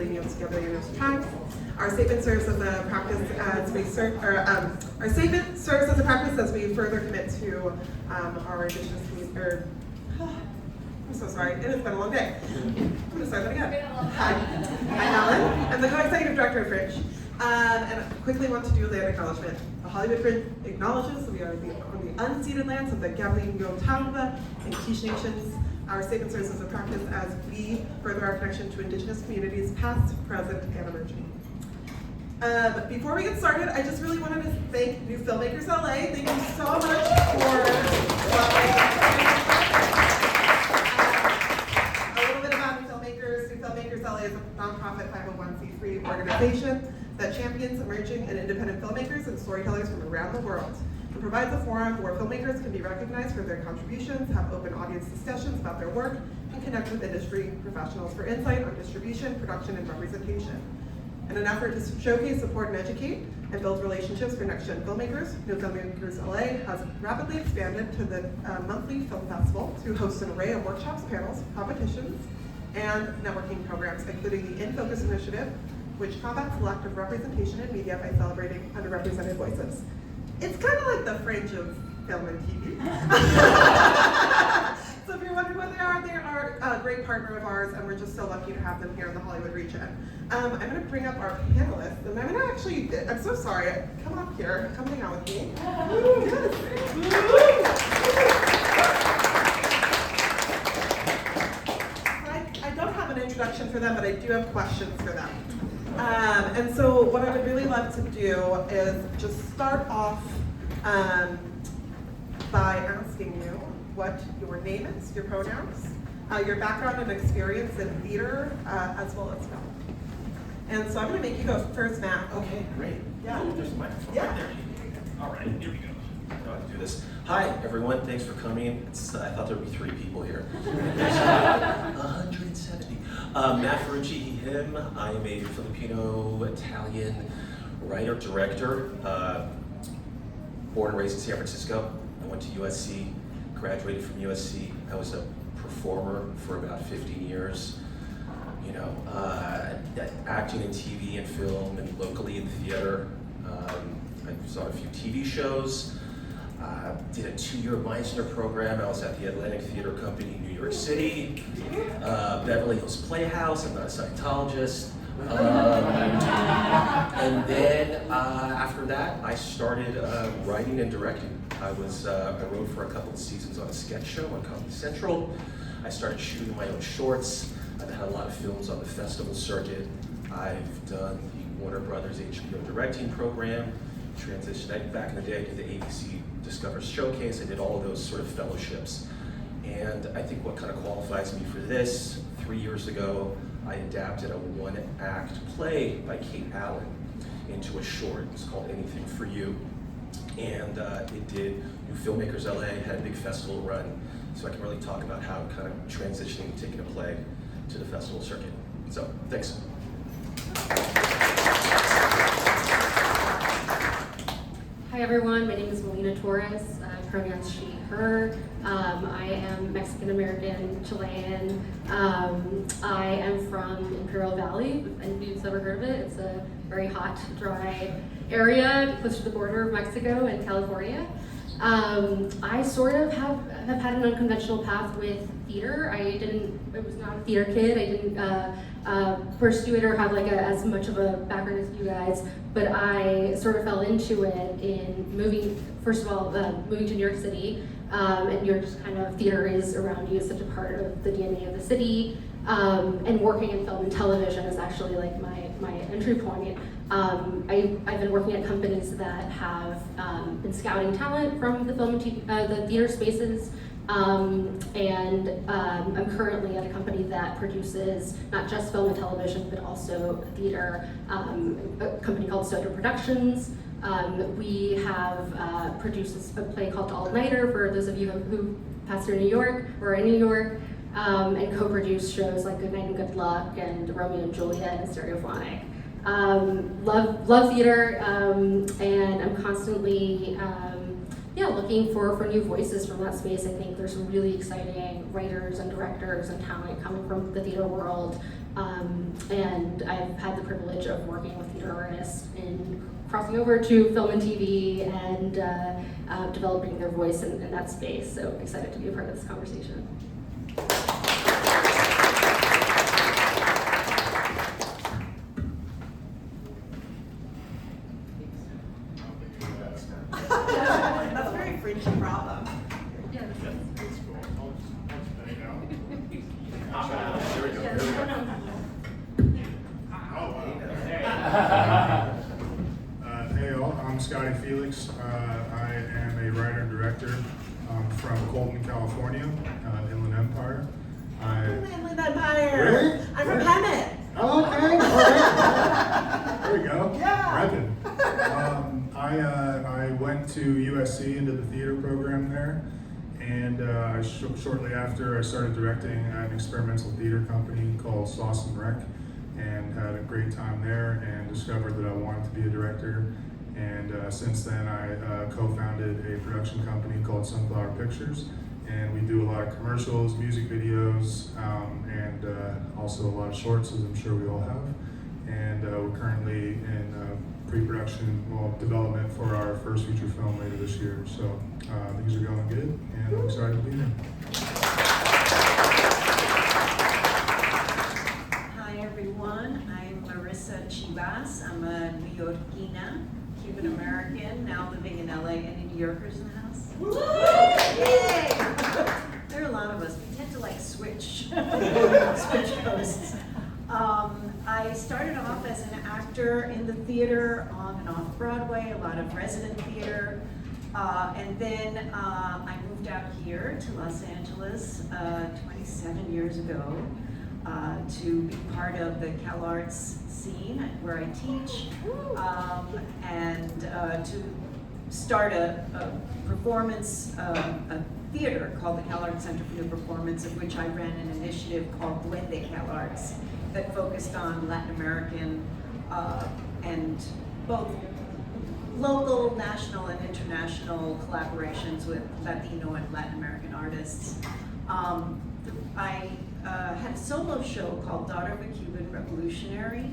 leading us together in those tracks. Our statement serves as a practice as we our statement serves as a practice as we further commit to our Indigenous community. I'm so sorry, it has been a long day. I'm gonna start that again. Hi, I'm Ellen. I'm the co-executive director of Fringe. And I quickly want to do land acknowledgement. The Hollywood Fringe acknowledges that we are on the unceded lands of the Gabrielino and Quiche Nations. Our statement serves as a practice as we further our connection to Indigenous communities, past, present, and emerging. Before we get started, I just really wanted to thank NewFilmmakers LA. Thank you so much for a little bit about NewFilmmakers. NewFilmmakers LA is a nonprofit 501c3 organization that champions emerging and independent filmmakers and storytellers from around the world. It provides a forum where filmmakers can be recognized for their contributions, have open audience discussions about their work, and connect with industry professionals for insight on distribution, production, and representation. In an effort to showcase, support, and educate, and build relationships for next-gen filmmakers, NewFilmmakers LA has rapidly expanded to the monthly film festival to host an array of workshops, panels, competitions, and networking programs, including the In Focus initiative, which combats the lack of representation in media by celebrating underrepresented voices. It's kind of like the Fringe of film and TV. So if you're wondering what they are a great partner of ours, and we're just so lucky to have them here in the Hollywood region. I'm going to bring up our panelists, and I'm going to actually, I'm so sorry, come up here, come hang out with me. I don't have an introduction for them, but I do have questions for them. And so what I would really love to do is just start off by asking you what your name is, your pronouns, your background and experience in theater, as well as film. And so I'm going to make you go first, Matt. Okay, great. Yeah. There's a microphone Yeah. right there. All right, here we go. I know how to do this. Hi, everyone. Thanks for coming. I thought there would be 3 people here. There's 170. Matt Ferrucci, he, him. I am a Filipino-Italian writer, director, born and raised in San Francisco. I went to USC, graduated from USC. I was a performer for about 15 years. You know, acting in TV and film and locally in theater. I saw a few TV shows. Did a 2-year Meisner program. I was at the Atlantic Theater Company in New York City, Beverly Hills Playhouse. I'm not a Scientologist. And then after that, I started writing and directing. I wrote for a couple of seasons on a sketch show on Comedy Central. I started shooting my own shorts. I've had a lot of films on the festival circuit. I've done the Warner Brothers HBO directing program. Transitioned back in the day, I did the ABC Discover Showcase. I did all of those sort of fellowships. And I think what kind of qualifies me for this, 3 years ago, I adapted a 1-act play by Kate Allen into a short. It's called Anything for You. And it did NewFilmmakers LA, had a big festival run. So I can really talk about how kind of transitioning and taking a play to the festival circuit. So, thanks. Hi everyone, my name is Melina Torres, pronouns she, her. I am Mexican-American, Chilean. I am from Imperial Valley, if you've ever heard of it. It's a very hot, dry area close to the border of Mexico and California. I sort of have had an unconventional path with theater. I was not a theater kid. I didn't pursue it or have like as much of a background as you guys, but I sort of fell into it in moving, first of all, moving to New York City, and New York's kind of theater is around you, it's such a part of the DNA of the city, and working in film and television is actually like my entry point. I've been working at companies that have been scouting talent from the film and the theater spaces, and I'm currently at a company that produces not just film and television, but also theater, a company called Soda Productions. We have produced a play called All Nighter for those of you who pass through New York or in New York, and co-produced shows like Good Night and Good Luck and Romeo and Juliet and Stereophonic. Love theater, and I'm constantly looking for new voices from that space. I think there's some really exciting writers and directors and talent coming from the theater world, And I've had the privilege of working with theater artists in crossing over to film and TV and developing their voice in that space. So excited to be a part of this conversation. That's a very Fringe problem. Yeah, Hey all, I'm Scotty Felix. I am a writer and director from Colton, California, Inland Empire. Inland Empire. Really? I'm from Hemet. Oh, okay, all right. There we go. Yeah. Reppin'. I went to USC into the theater program there, and shortly after I started directing at an experimental theater company called Sauce and Rec, and had a great time there and discovered that I wanted to be a director. And since then I co-founded a production company called Sunflower Pictures, and we do a lot of commercials, music videos, and also a lot of shorts, as I'm sure we all have. And we're currently in pre-production, development for our first feature film later this year. So things are going good, and I'm excited to be here. Hi everyone, I'm Marissa Chivas. I'm a New Yorkina, Cuban American, now living in LA. Any New Yorkers in the house? Yay! There are a lot of us. We tend to like switch posts. I started off as an actor in the theater on and off Broadway, a lot of resident theater. And then I moved out here to Los Angeles 27 years ago to be part of the CalArts scene where I teach, and to start a performance, a theater called the CalArts Center for New Performance, of which I ran an initiative called Duende CalArts that focused on Latin American and both local, national, and international collaborations with Latino and Latin American artists. I had a solo show called Daughter of a Cuban Revolutionary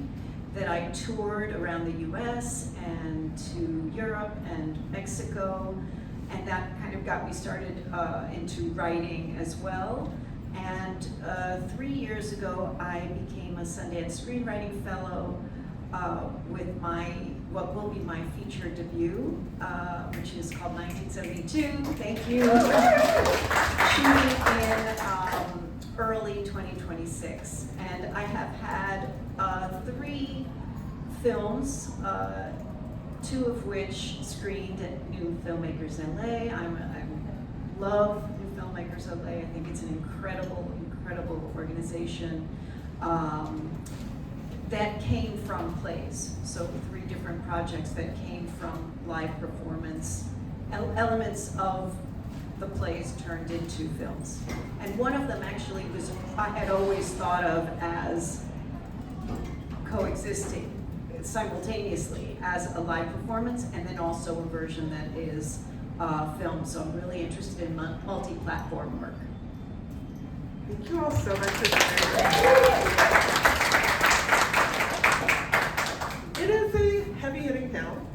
that I toured around the US and to Europe and Mexico, and that kind of got me started into writing as well. And 3 years ago, I became a Sundance Screenwriting Fellow with what will be my feature debut, which is called 1972. Thank you. Shooting in early 2026. And I have had 3 films, 2 of which screened at NewFilmmakers LA. I love NewFilmmakers LA. I think it's an incredible, incredible organization that came from plays. So 3 different projects that came from live performance, elements of the plays turned into films. And one of them actually was, I had always thought of as coexisting simultaneously as a live performance and then also a version that is film. So I'm really interested in multi-platform work. Thank you all so much for sharing. It is a heavy-hitting film.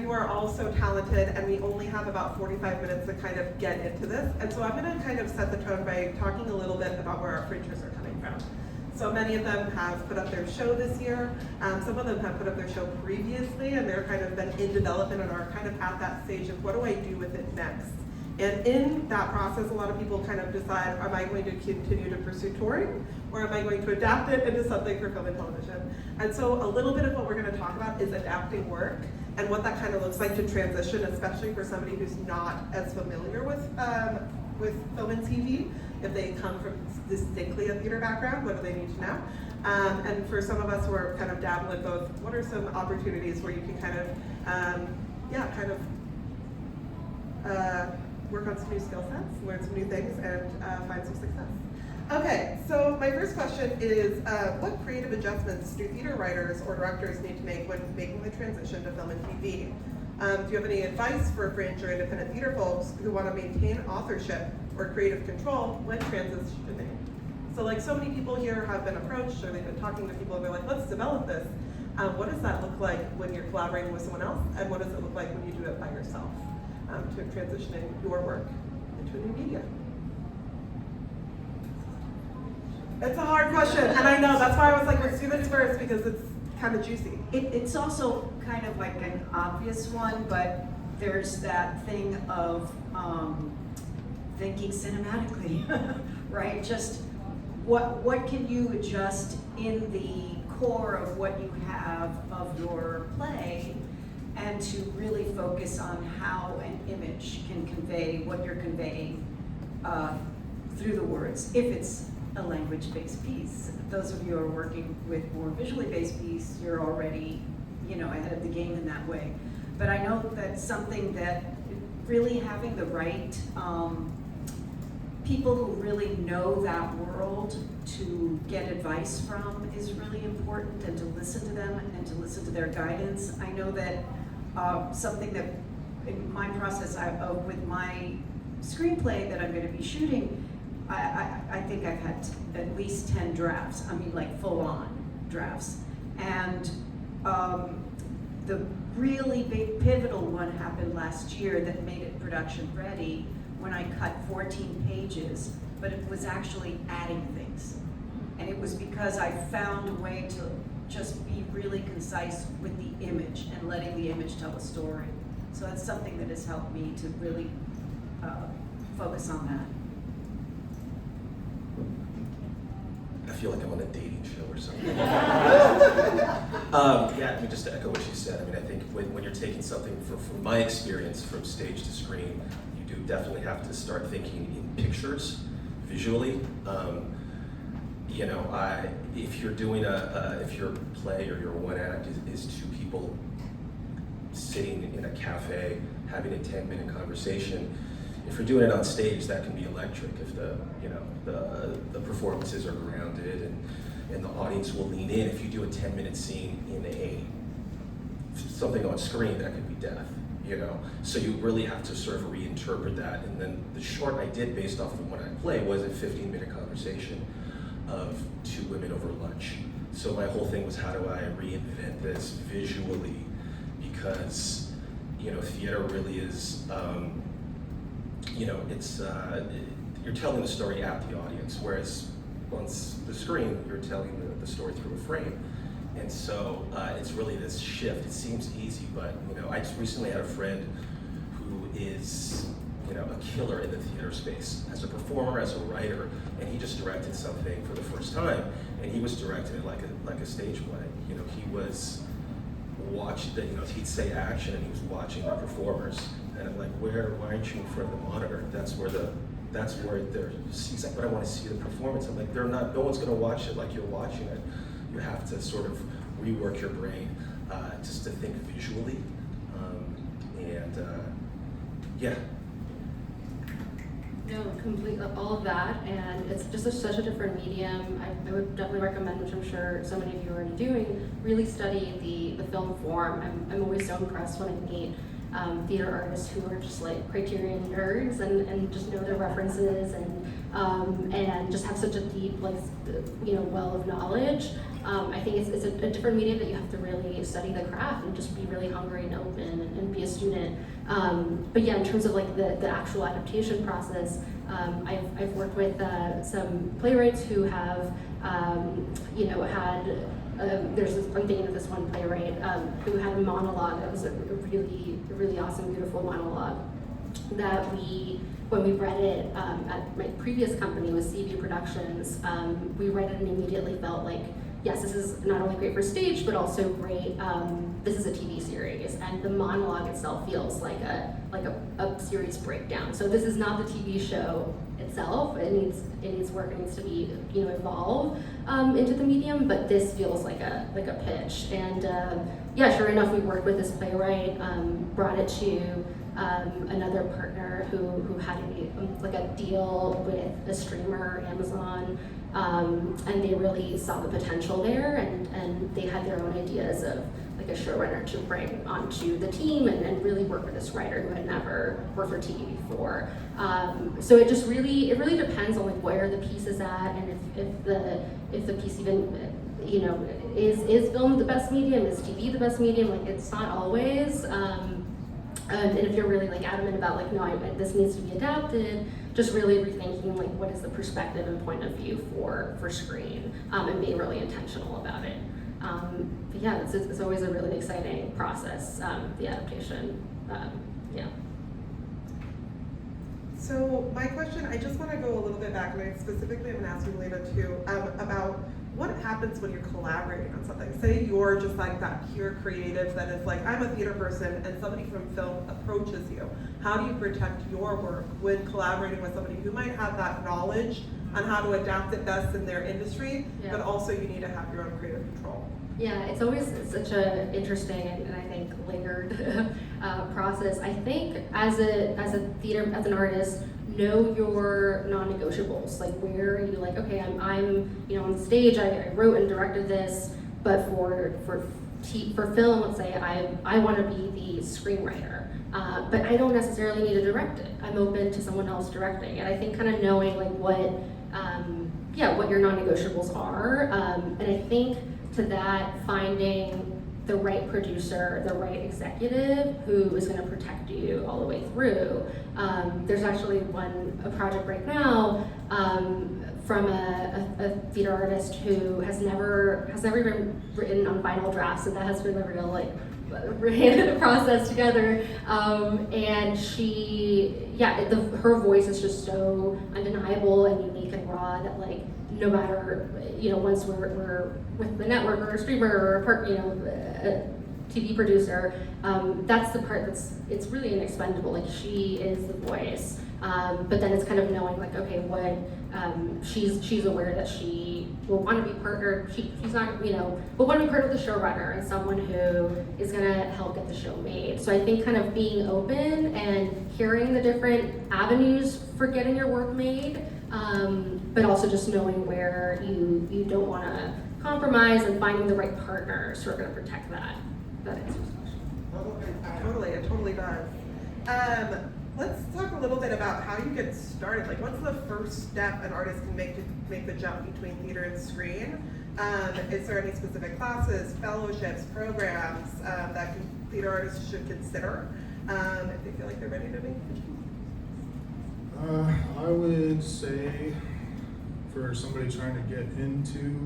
You are all so talented, and we only have about 45 minutes to kind of get into this. And so I'm going to kind of set the tone by talking a little bit about where our fringers are coming from. So many of them have put up their show this year. Some of them have put up their show previously, and they're kind of been in development and are kind of at that stage of what do I do with it next? And in that process, a lot of people kind of decide, am I going to continue to pursue touring, or am I going to adapt it into something for film and television? And so a little bit of what we're going to talk about is adapting work and what that kind of looks like to transition, especially for somebody who's not as familiar with film and TV. If they come from distinctly a theater background, what do they need to know? And for some of us who are kind of dabbling both, what are some opportunities where you can kind of, work on some new skill sets, learn some new things, and find some success. Okay, so my first question is, what creative adjustments do theater writers or directors need to make when making the transition to film and TV? Do you have any advice for fringe or independent theater folks who want to maintain authorship or creative control when transitioning? So like so many people here have been approached or they've been talking to people and they're like, let's develop this. What does that look like when you're collaborating with someone else? And what does it look like when you do it by yourself to transitioning your work into a new media? It's a hard question, and I know, that's why I was like, let's do this first because it's kind of juicy. It's also kind of like an obvious one, but there's that thing of thinking cinematically, right? Just what can you adjust in the core of what you have of your play, and to really focus on how an image can convey what you're conveying through the words, if it's a language-based piece. Those of you who are working with more visually based piece, you're already, ahead of the game in that way. But I know that's something that really having the right people who really know that world to get advice from is really important, and to listen to them and to listen to their guidance. I know that something that in my process with my screenplay that I'm going to be shooting, I think I've had at least 10 drafts, like full-on drafts. And the really big pivotal one happened last year that made it production ready when I cut 14 pages, but it was actually adding things. And it was because I found a way to just be really concise with the image and letting the image tell a story. So that's something that has helped me to really focus on that. I feel like I'm on a dating show or something. Just to echo what she said, I think when you're taking something, from my experience, from stage to screen, you do definitely have to start thinking in pictures, visually. If you're doing if your play or your one act is two people sitting in a cafe having a 10-minute conversation, if you're doing it on stage, that can be electric. If the performances are grounded and the audience will lean in. If you do a 10-minute scene in something on screen, that could be death. So you really have to sort of reinterpret that. And then the short I did based off of the one I play was a 15-minute conversation of two women over lunch. So my whole thing was, how do I reinvent this visually? Because theater really is you're telling the story at the audience, whereas on the screen, you're telling the story through a frame. And so it's really this shift. It seems easy, but I just recently had a friend who is a killer in the theater space as a performer, as a writer, and he just directed something for the first time, and he was directing it like a stage play. He was watching he'd say action, and he was watching the performers, and I'm like, why aren't you in front of the monitor? That's where he's like, but I want to see the performance. I'm like, no one's going to watch it like you're watching it. You have to sort of rework your brain just to think visually, No, completely, all of that, and it's just such a different medium. I would definitely recommend, which I'm sure so many of you are already doing, really study the film form. I'm always so impressed when I meet theater artists who are just like Criterion nerds and just know their references and just have such a deep well of knowledge. I think it's a different medium that you have to really study the craft and just be really hungry and open and be a student. But yeah, in terms of like the actual adaptation process, I've worked with some playwrights who have had I'm thinking of this one playwright who had a monologue that was a really awesome, beautiful monologue that when we read it at my previous company with CB Productions, we read it and immediately felt like, yes, this is not only great for stage, but also great, this is a TV series, and the monologue itself feels like a series breakdown. So this is not the TV show itself. It needs work. It needs to be evolve into the medium. But this feels like a pitch. And sure enough, we worked with this playwright, brought it to another partner who had a deal with a streamer, Amazon, and they really saw the potential there, and they had their own ideas of like a showrunner to bring onto the team and really work with this writer who had never worked for TV before. So it really depends on like where the piece is at, and if the piece even, you know, is film the best medium, is TV the best medium? Like, it's not always. And if you're really like adamant about like, no, this needs to be adapted, just really rethinking like what is the perspective and point of view for screen, and being really intentional about it. But yeah, it's always a really exciting process, the adaptation. Yeah. So my question, I just want to go a little bit back, and I specifically am going to ask you, Melina, too, about what happens when you're collaborating on something. Say you're just like that pure creative that is like, I'm a theater person, and somebody from film approaches you. How do you protect your work when collaborating with somebody who might have that knowledge on how to adapt it best in their industry, but also you need to have your own creative control? Yeah, it's always such an interesting and I think layered process. I think as an artist, know your non-negotiables. Like, where are you like, okay, I'm you know, on stage, I wrote and directed this, but for film, let's say I want to be the screenwriter, but I don't necessarily need to direct it. I'm open to someone else directing, and I think kind of knowing like what your non-negotiables are, and I think to that, finding the right producer, the right executive who is going to protect you all the way through. There's actually a project right now from a theater artist who has never even written on final drafts, so that has been a real like process together. And her voice is just so undeniable and unique and raw that like, no matter, you know, once we're with the network or a streamer or a TV producer, that's the part it's really inexpendable. Like, she is the voice, but then it's kind of knowing like, okay, what she's aware that she will want to be partnered. She's not, you know, will want to be part of the showrunner and someone who is gonna help get the show made. So I think kind of being open and hearing the different avenues for getting your work made. But also just knowing where you don't want to compromise and finding the right partners who are going to protect that. That answers the question. It totally does. Let's talk a little bit about how you get started. Like, what's the first step an artist can make to make the jump between theater and screen? Is there any specific classes, fellowships, programs that theater artists should consider if they feel like they're ready to make the jump? I would say for somebody trying to get into,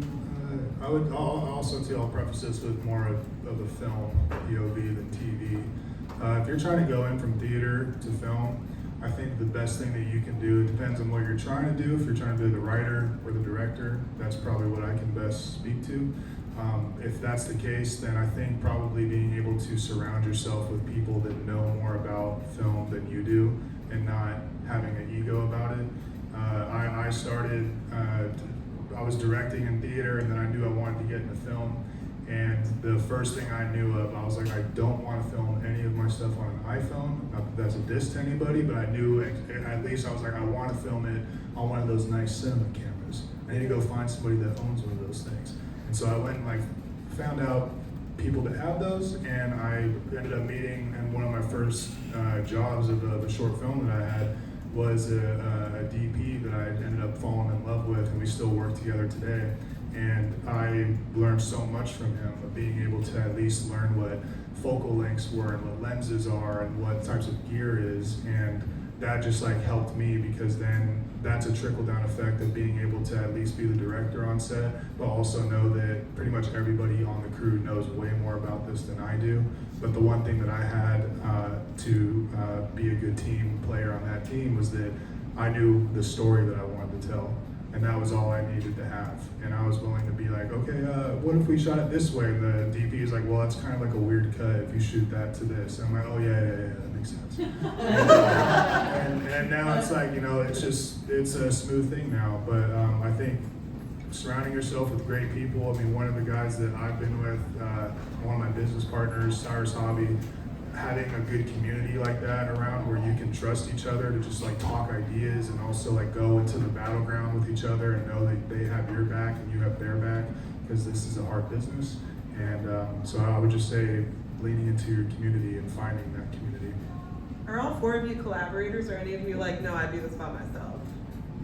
I'll also too, I'll preface this with more of a film POV than TV. If you're trying to go in from theater to film, I think the best thing that you can do, it depends on what you're trying to do. If you're trying to be the writer or the director, that's probably what I can best speak to. If that's the case, then I think probably being able to surround yourself with people that know more about film than you do and not having an ego about it. I started, I was directing in theater, and then I knew I wanted to get into film. And the first thing I knew of, I was like, I don't want to film any of my stuff on an iPhone. Not that that's a diss to anybody, but I knew at least I was like, I want to film it on one of those nice cinema cameras. I need to go find somebody that owns one of those things. And so I went and like found out people that have those, and I ended up meeting, and one of my first jobs of a short film that I had was a DP that I ended up falling in love with, and we still work together today. And I learned so much from him, of being able to at least learn what focal lengths were and what lenses are and what types of gear is, and that just like helped me, because then that's a trickle-down effect of being able to at least be the director on set, but also know that pretty much everybody on the crew knows way more about this than I do. But the one thing that I had to be a good team player on that team was that I knew the story that I wanted to tell, and that was all I needed to have. And I was willing to be like, okay, what if we shot it this way? And the DP is like, well, that's kind of like a weird cut if you shoot that to this. And I'm like, oh yeah, that makes sense. and now it's like, you know, it's a smooth thing now. But I think surrounding yourself with great people. I mean, one of the guys that I've been with, one of my business partners, Cyrus Hobby, having a good community like that around where you can trust each other to just like talk ideas and also like go into the battleground with each other and know that they have your back and you have their back, because this is a hard business. And so I would just say leaning into your community and finding that community. Are all four of you collaborators, or any of you like, no, I do this by myself?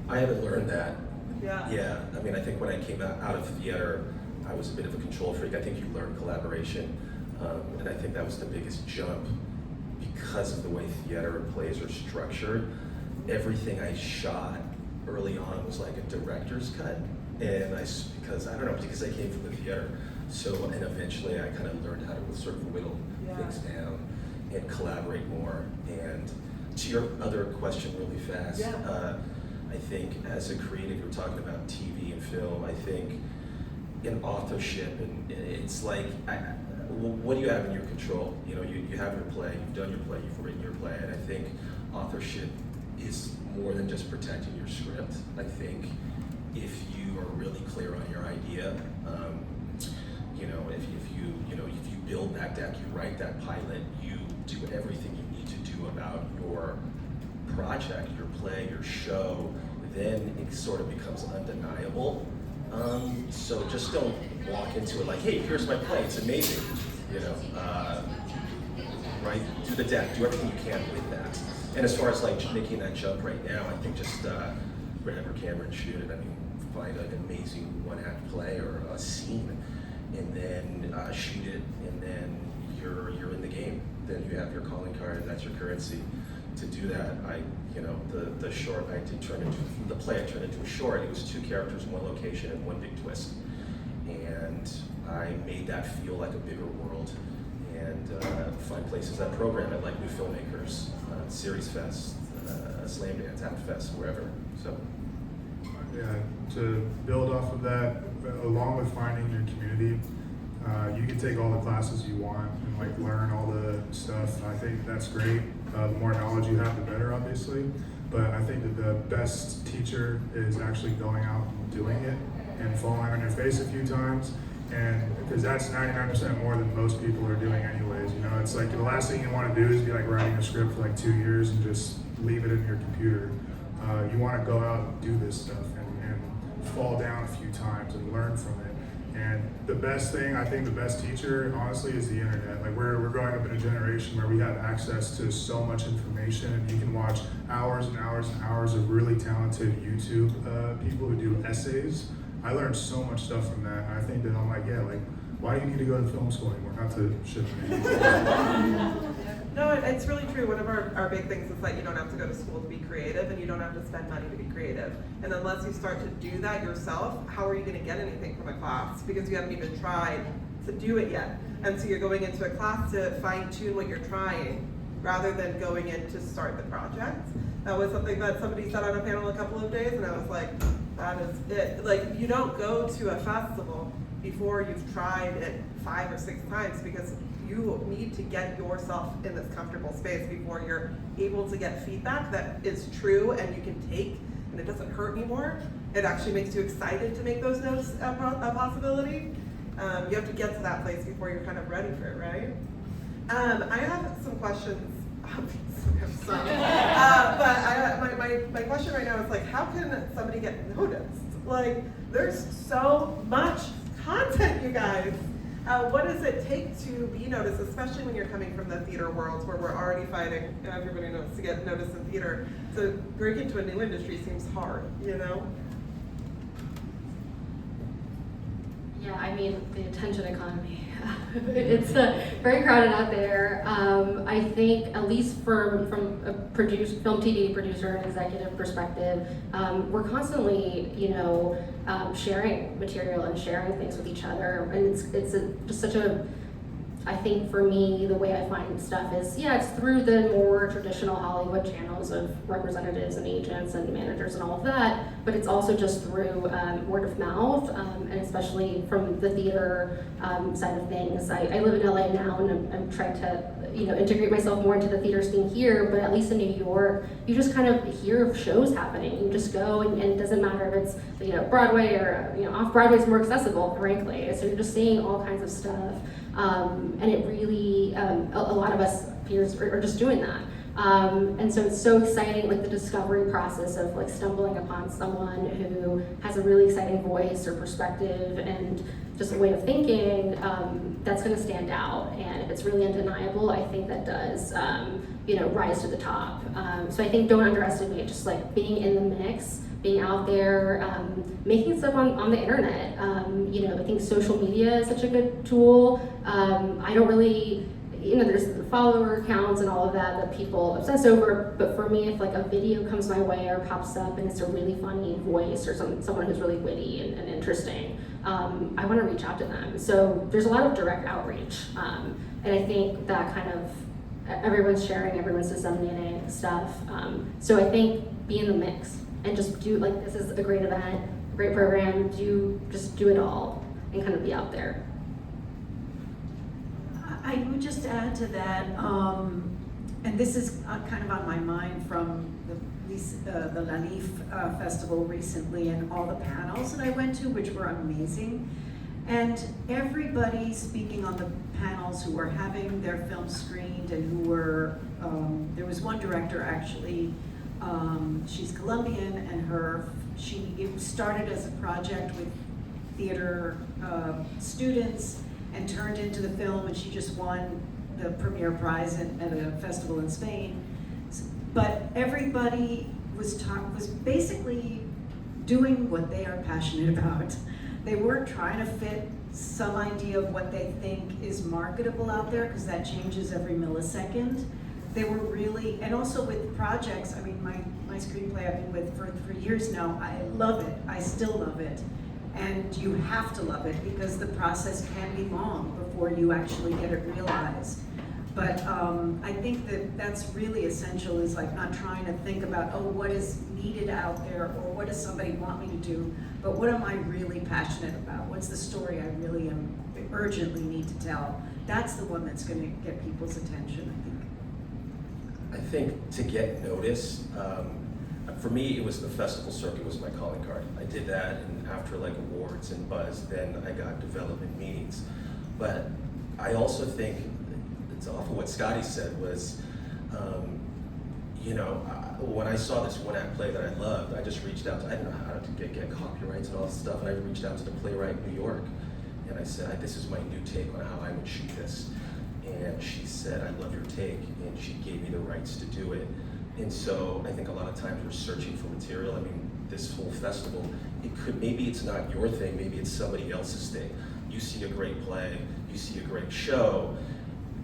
I haven't learned that. Yeah. Yeah, I mean, I think when I came out of theater, I was a bit of a control freak. I think you learn collaboration, and I think that was the biggest jump because of the way theater plays are structured. Everything I shot early on was like a director's cut, and because I came from the theater. So, and eventually I kind of learned how to sort of whittle things down and collaborate more. And to your other question really fast, I think as a creative, you're talking about TV and film, I think in authorship, and it's like, what do you have in your control? You know, you have your play, you've done your play, you've written your play, and I think authorship is more than just protecting your script. I think if you are really clear on your idea, if you build that deck, you write that pilot, you do everything you need to do about your project, your play, your show, then it sort of becomes undeniable. So just don't walk into it like, hey, here's my play, it's amazing. Right? Do the deck, do everything you can with that. And as far as like making that jump right now, I think just grab your camera and shoot it. I mean, find an amazing one-act play or a scene, and then shoot it, and then you're in the game. Then you have your calling card, and that's your currency. To do that, the short I did turn into, the play I turned into a short. It was 2 characters, 1 location, and 1 big twist. And I made that feel like a bigger world, and find places that program it, like NewFilmmakers, Series Fest, Slam Dance, HFF Fest, wherever. So. Yeah, to build off of that, along with finding your community, you can take all the classes you want and like learn all the stuff. I think that's great. The more knowledge you have, the better, obviously. But I think that the best teacher is actually going out and doing it and falling on your face a few times. And because that's 99% more than most people are doing anyways. You know, it's like the last thing you want to do is be like writing a script for like 2 years and just leave it in your computer. You want to go out and do this stuff and fall down a few times and learn from it. And the best thing, I think the best teacher, honestly, is the internet. Like we're growing up in a generation where we have access to so much information, and you can watch hours and hours and hours of really talented YouTube people who do essays. I learned so much stuff from that, and I think that I'm like, why do you need to go to film school anymore? Not to shit on you. No, it's really true. One of our big things is that you don't have to go to school to be creative, and you don't have to spend money to be creative. And unless you start to do that yourself, how are you going to get anything from a class? Because you haven't even tried to do it yet. And so you're going into a class to fine-tune what you're trying, rather than going in to start the project. That was something that somebody said on a panel a couple of days, and I was like, that is it. Like, you don't go to a festival before you've tried it 5 or 6 times, because you need to get yourself in this comfortable space before you're able to get feedback that is true and you can take, and it doesn't hurt anymore. It actually makes you excited to make those notes a possibility. You have to get to that place before you're kind of ready for it, right? I have some questions. Obviously, I have some. But my question right now is like, how can somebody get noticed? Like, there's so much content, you guys. What does it take to be noticed, especially when you're coming from the theater world where we're already fighting, everybody knows, to get noticed in theater. So break into a new industry seems hard, you know? Yeah, I mean, the attention economy. It's very crowded out there. I think, at least from a film, TV producer and executive perspective, we're constantly, sharing material and sharing things with each other, and it's just such a. I think for me, the way I find stuff is, it's through the more traditional Hollywood channels of representatives and agents and managers and all of that, but it's also just through word of mouth, and especially from the theater side of things. I live in LA now, and I'm trying to integrate myself more into the theater scene here, but at least in New York, you just kind of hear of shows happening. You just go, and it doesn't matter if it's Broadway or off Broadway is more accessible, frankly. So you're just seeing all kinds of stuff. And it really, a lot of us peers are just doing that. And so it's so exciting, like the discovery process of like stumbling upon someone who has a really exciting voice or perspective and just a way of thinking that's going to stand out. And if it's really undeniable, I think that does, rise to the top. So I think don't underestimate just like being in the mix, being out there, making stuff on the internet. I think social media is such a good tool. I don't really, there's the follower counts and all of that people obsess over, but for me, if like a video comes my way or pops up and it's a really funny voice or someone who's really witty and interesting, I want to reach out to them. So there's a lot of direct outreach, and I think that kind of everyone's sharing, everyone's disseminating stuff. So I think be in the mix and just do, like, this is a great event, great program, just do it all and kind of be out there. I would just add to that, and this is kind of on my mind from the La Leaf festival recently and all the panels that I went to, which were amazing. And everybody speaking on the panels who were having their film screened and who were, there was one director actually, she's Colombian, and it started as a project with theater students and turned into the film, and she just won the premiere prize at a festival in Spain. But everybody was basically doing what they are passionate about. They weren't trying to fit some idea of what they think is marketable out there, because that changes every millisecond. They were really, and also with projects, I mean, my screenplay I've been with for 3 years now, I love it, I still love it. And you have to love it because the process can be long before you actually get it realized. But I think that's really essential, is like not trying to think about, oh, what is needed out there or what does somebody want me to do, but what am I really passionate about? What's the story I really urgently need to tell? That's the one that's going to get people's attention, I think. I think to get noticed, for me, it was the festival circuit was my calling card. I did that, and after like awards and buzz, then I got development meetings. But I also think it's off of what Scotty said was, when I saw this one-act play that I loved, I just reached out to, I didn't know how to get copyrights and all this stuff, and I reached out to the playwright in New York, and I said, this is my new take on how I would shoot this. And she said, I love your take, and she gave me the rights to do it. And so I think a lot of times we're searching for material. I mean, this whole festival, maybe it's not your thing, maybe it's somebody else's thing. You see a great play, you see a great show,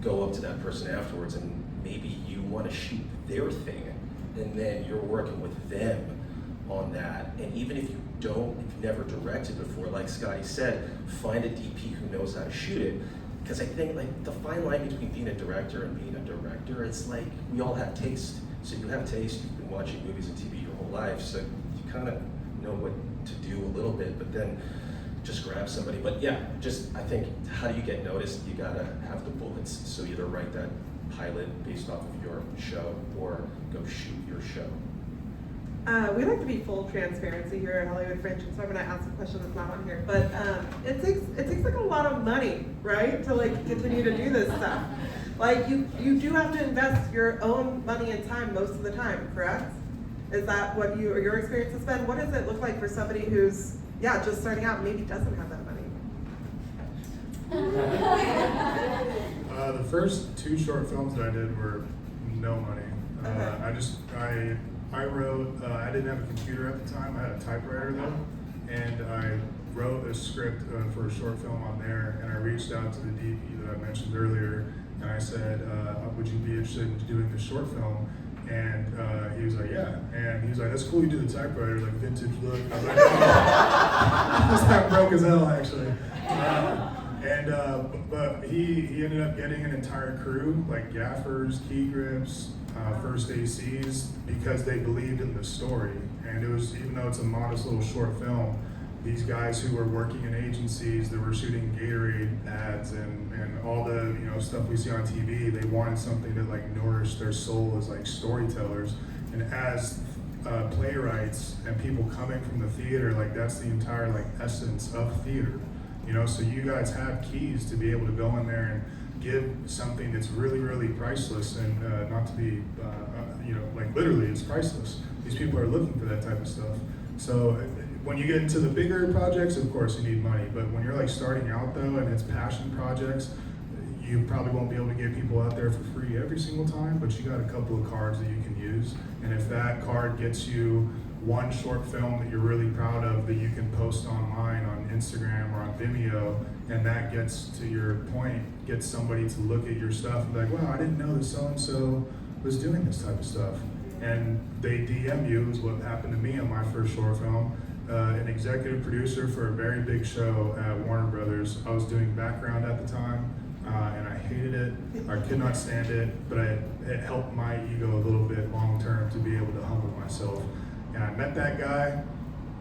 go up to that person afterwards, and maybe you want to shoot their thing, and then you're working with them on that. And even if you've never directed before, like Scotty said, find a DP who knows how to shoot it. Because I think like the fine line between being a director and being a director, it's like we all have taste. So you have taste, you've been watching movies and TV your whole life, so you kind of know what to do a little bit, but then just grab somebody. But yeah, I think, how do you get noticed? You gotta have the bullets. So either write that pilot based off of your show or go shoot your show. We like to be full transparency here at Hollywood Fringe, so I'm going to ask a question that's not on here. But it takes like a lot of money, right, to like continue to do this stuff. Like you do have to invest your own money and time most of the time, correct? Is that what your experience has been? What does it look like for somebody who's just starting out and maybe doesn't have that money? The first 2 short films that I did were no money. I wrote, I didn't have a computer at the time, I had a typewriter though, and I wrote a script for a short film on there, and I reached out to the DP that I mentioned earlier, and I said, would you be interested in doing this short film? And he was like, yeah, and he was like, that's cool, you do the typewriter, like vintage look. I was like, oh. This time broke as hell, actually. But he ended up getting an entire crew, like gaffers, key grips, first ACs, because they believed in the story. And it was, even though it's a modest little short film, these guys who were working in agencies that were shooting Gatorade ads and all the stuff we see on TV, they wanted something that like nourished their soul as like storytellers. And as playwrights and people coming from the theater, like that's the entire like essence of theater. So you guys have keys to be able to go in there and give something that's really, really priceless, and not to be, like literally it's priceless. These people are looking for that type of stuff. So when you get into the bigger projects, of course you need money, but when you're like starting out though, and it's passion projects, you probably won't be able to get people out there for free every single time, but you got a couple of cards that you can use. And if that card gets you one short film that you're really proud of that you can post online on Instagram or on Vimeo, and that gets to your point, gets somebody to look at your stuff and be like, wow, I didn't know that so-and-so was doing this type of stuff. And they DM you, is what happened to me on my first short film. An executive producer for a very big show at Warner Brothers. I was doing background at the time, and I hated it. I could not stand it, but it helped my ego a little bit long term to be able to humble myself. And I met that guy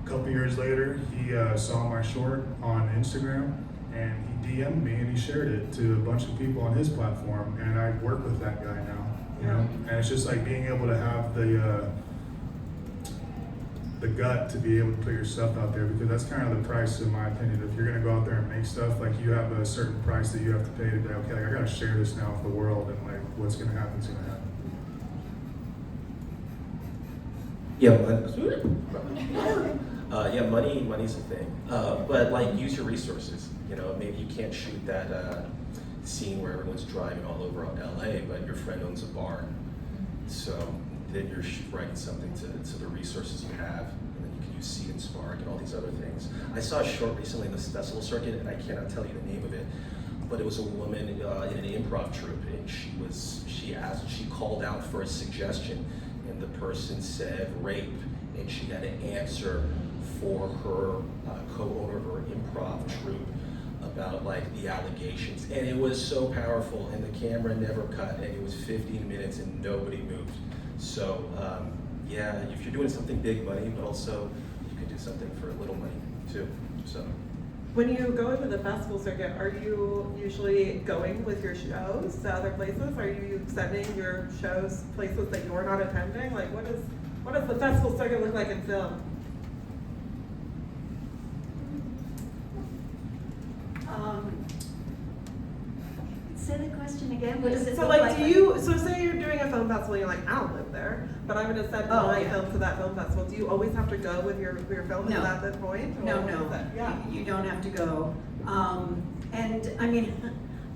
a couple years later. He saw my short on Instagram, and he DM'd me and he shared it to a bunch of people on his platform, and I work with that guy now. You know, and it's just like being able to have the gut to be able to put your stuff out there, because that's kind of the price, in my opinion. If you're gonna go out there and make stuff, like you have a certain price that you have to pay to be okay, like, I gotta share this now with the world, and like what's gonna happen is gonna happen. Yeah, money's a thing. But like, use your resources. You know, maybe you can't shoot that scene where everyone's driving all over LA, but your friend owns a bar. So then you're writing something to the resources you have, and then you can use Seed and Spark and all these other things. I saw a short recently in the festival circuit, and I cannot tell you the name of it, but it was a woman in an improv troupe, and she called out for a suggestion, and the person said rape, and she had to answer for her co-owner of her improv troupe about like the allegations, and it was so powerful, and the camera never cut, and it was 15 minutes and nobody moved. So yeah, if you're doing something big money, but also you can do something for little money too. So When you go into the festival circuit, are you usually going with your shows to other places? Are you sending your shows places that you're not attending? Like, what does the festival circuit look like in film? Say the question again. What does it So look like, so say you're doing a film festival, you're like, I don't live there, but I'm gonna send my film to that film festival. Do you always have to go with your film? No. Is that the point? Or No, is that- yeah. you don't have to go. And I mean,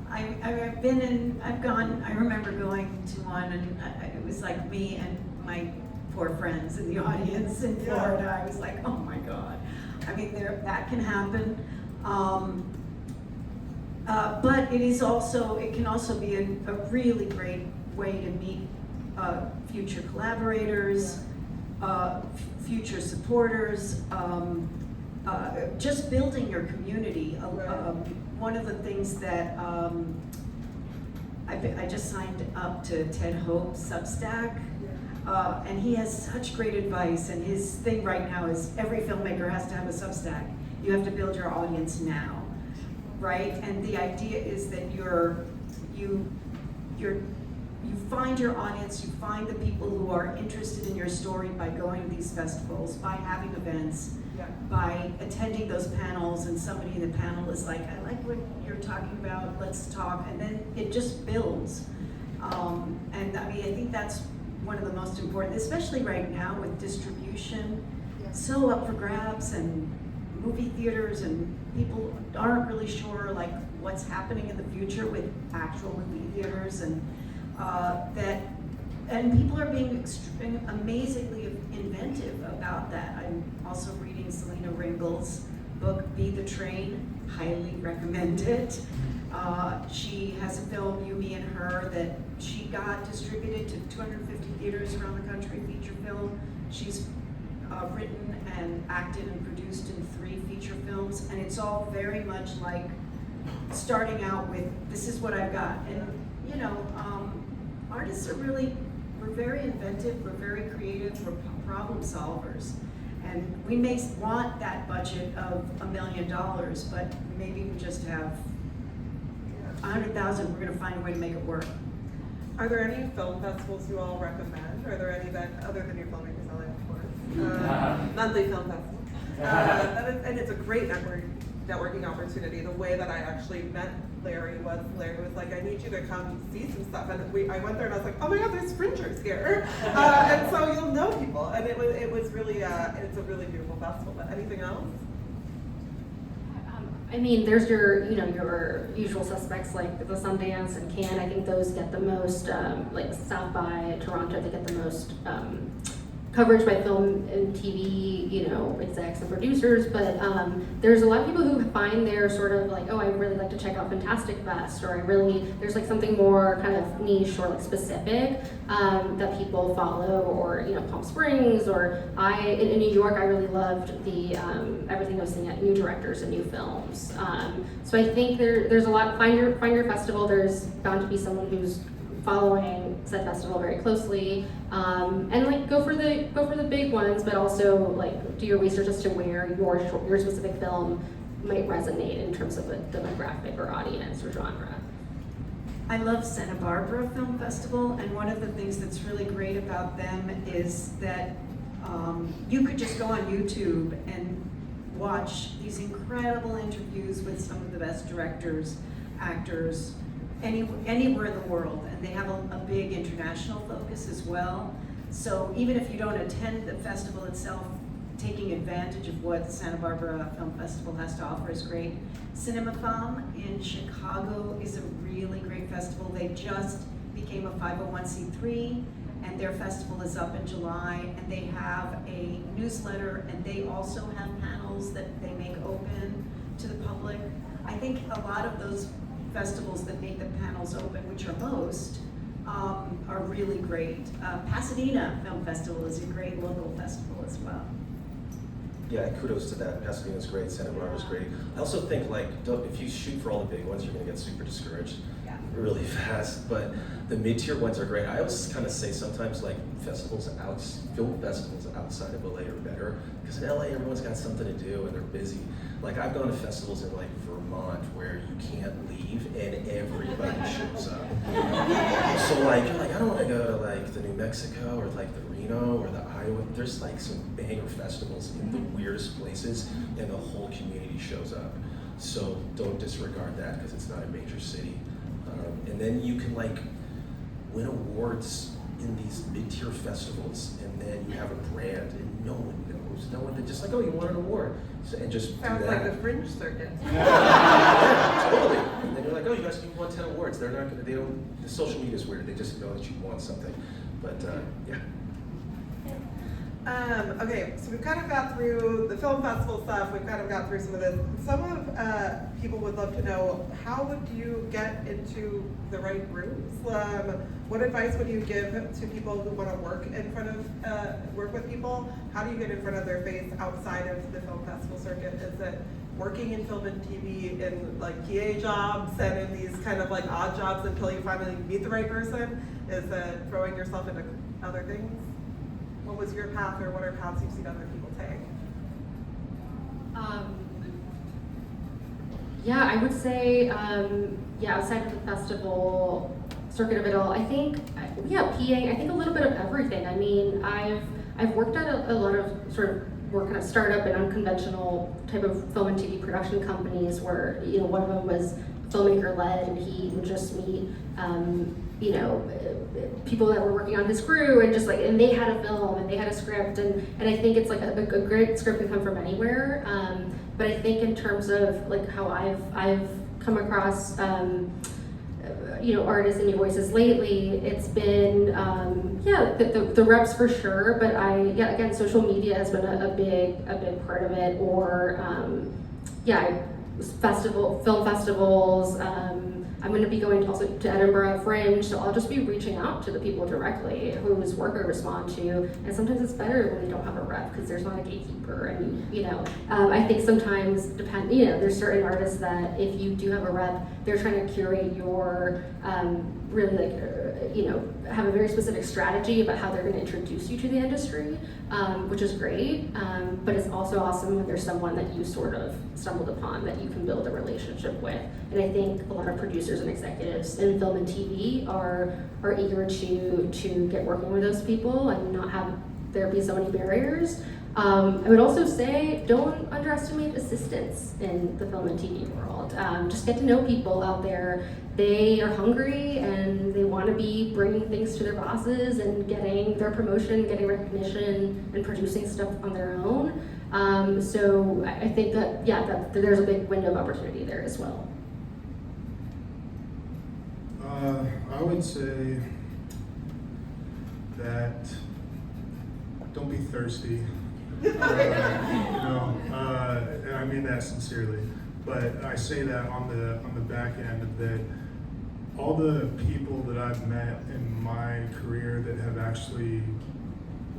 I've been in, I remember going to one, and it was like me and my poor friends in the audience in Florida. I was like, oh my God. I mean, that can happen. But it can also be a really great way to meet future collaborators, future supporters, just building your community. One of the things that I just signed up to Ted Hope's Substack, and he has such great advice, and his thing right now is every filmmaker has to have a Substack. You have to build your audience now. Right, and the idea is that you find your audience, you find the people who are interested in your story by going to these festivals, by having events, by attending those panels, and somebody in the panel is like, I like what you're talking about, let's talk, and then it just builds. And I mean, I think that's one of the most important, especially right now with distribution, so up for grabs, and movie theaters, and people aren't really sure like what's happening in the future with actual movie theaters, and people are being amazingly inventive about that. I'm also reading Selena Ringle's book, Be the Train, highly recommend it. She has a film, You, Me, and Her, that she got distributed to 250 theaters around the country, feature film. She's written and acted and produced in 3 feature films, and it's all very much like starting out with, this is what I've got. And you know, artists we're very inventive, we're very creative, we're problem solvers. And we may want that budget of $1 million, but maybe we just have 100,000, we're gonna find a way to make it work. Are there any film festivals you all recommend? Are there any that, other than your filmmakers, of course, monthly film festival? And it's a great network networking opportunity. The way that I actually met Larry was like, I need you to come see some stuff. And I went there and I was like, oh my God, there's Fringers here. And so you'll know people. And it was really, it's a really beautiful festival. But anything else? I mean, there's your usual suspects like the Sundance and Cannes. I think those get the most, like South by Toronto, they get the most coverage by film and TV, execs and producers. But there's a lot of people who find their sort of like, oh, I really like to check out Fantastic Fest, or there's like something more kind of niche or like specific that people follow, or Palm Springs, or in New York, I really loved the everything I was seeing at New Directors and New Films. So I think there's a lot. Find your festival. There's bound to be someone who's following said festival very closely, and like go for the big ones, but also like do your research as to where your specific film might resonate in terms of a demographic or audience or genre. I love Santa Barbara Film Festival, and one of the things that's really great about them is that you could just go on YouTube and watch these incredible interviews with some of the best directors, actors, anywhere in the world, and they have a big international focus as well. So even if you don't attend the festival itself, taking advantage of what the Santa Barbara Film Festival has to offer is great. CinemaFilm in Chicago is a really great festival. They just became a 501c3, and their festival is up in July, and they have a newsletter, and they also have panels that they make open to the public. I think a lot of those festivals that make the panels open, which are most, are really great. Pasadena Film Festival is a great local festival as well. Yeah, kudos to that. Pasadena's great, Santa Barbara's great. I also think if you shoot for all the big ones, you're gonna get super discouraged really fast. But the mid-tier ones are great. I always kind of say sometimes like film festivals outside of LA are better, because in LA everyone's got something to do and they're busy. Like I've gone to festivals in like Vermont where you can't leave and everybody shows up. So like you're like, I don't want to go to like the New Mexico or like the Reno or the Iowa. There's like some banger festivals in the weirdest places and the whole community shows up. So don't disregard that because it's not a major city. And then you can like win awards in these mid-tier festivals, and then you have a brand and no one knows. No one, they're just like, oh, you won an award. And just Sounds do that. like the Fringe circuit. Yeah, totally. And then you're like, oh, you won 10 awards. They're not gonna, the social media is weird. They just know that you won something. But yeah. Okay, so we've kind of got through the film festival stuff, we've kind of got through some of this. Some of people would love to know, how would you get into the right rooms? What advice would you give to people who want to work with people? How do you get in front of their face outside of the film festival circuit? Is it working in film and TV in like PA jobs and in these kind of like odd jobs until you finally meet the right person? Is it throwing yourself into other things? What was your path, or what are paths you've seen other people take? Yeah, I would say, outside of the festival circuit of it all, I think, PA, I think a little bit of everything. I mean, I've worked at a lot of sort of more kind of startup and unconventional type of film and TV production companies where, one of them was filmmaker led, and he would just meet, people that were working on his crew, and just like, and they had a film and they had a script, and I think it's like a great script can come from anywhere. But I think in terms of like how I've come across, artists and new voices lately, it's been, the reps for sure, but again, social media has been a big part of it, or, film festivals. I'm going to be going also to Edinburgh Fringe, so I'll just be reaching out to the people directly whose work I respond to. And sometimes it's better when you don't have a rep because there's not a gatekeeper. And I think sometimes there's certain artists that if you do have a rep, they're trying to curate your really have a very specific strategy about how they're going to introduce you to the industry, which is great. But it's also awesome when there's someone that you sort of stumbled upon that you can build a relationship with. And I think a lot of producers and executives in film and TV are eager to get working with those people and not have there be so many barriers. I would also say don't underestimate assistants in the film and TV world. Just get to know people out there. They are hungry and they want to be bringing things to their bosses and getting their promotion, getting recognition, and producing stuff on their own. So I think that, yeah, that there's a big window of opportunity there as well. I would say that don't be thirsty. And I mean that sincerely. But I say that on the back end that all the people that I've met in my career that have actually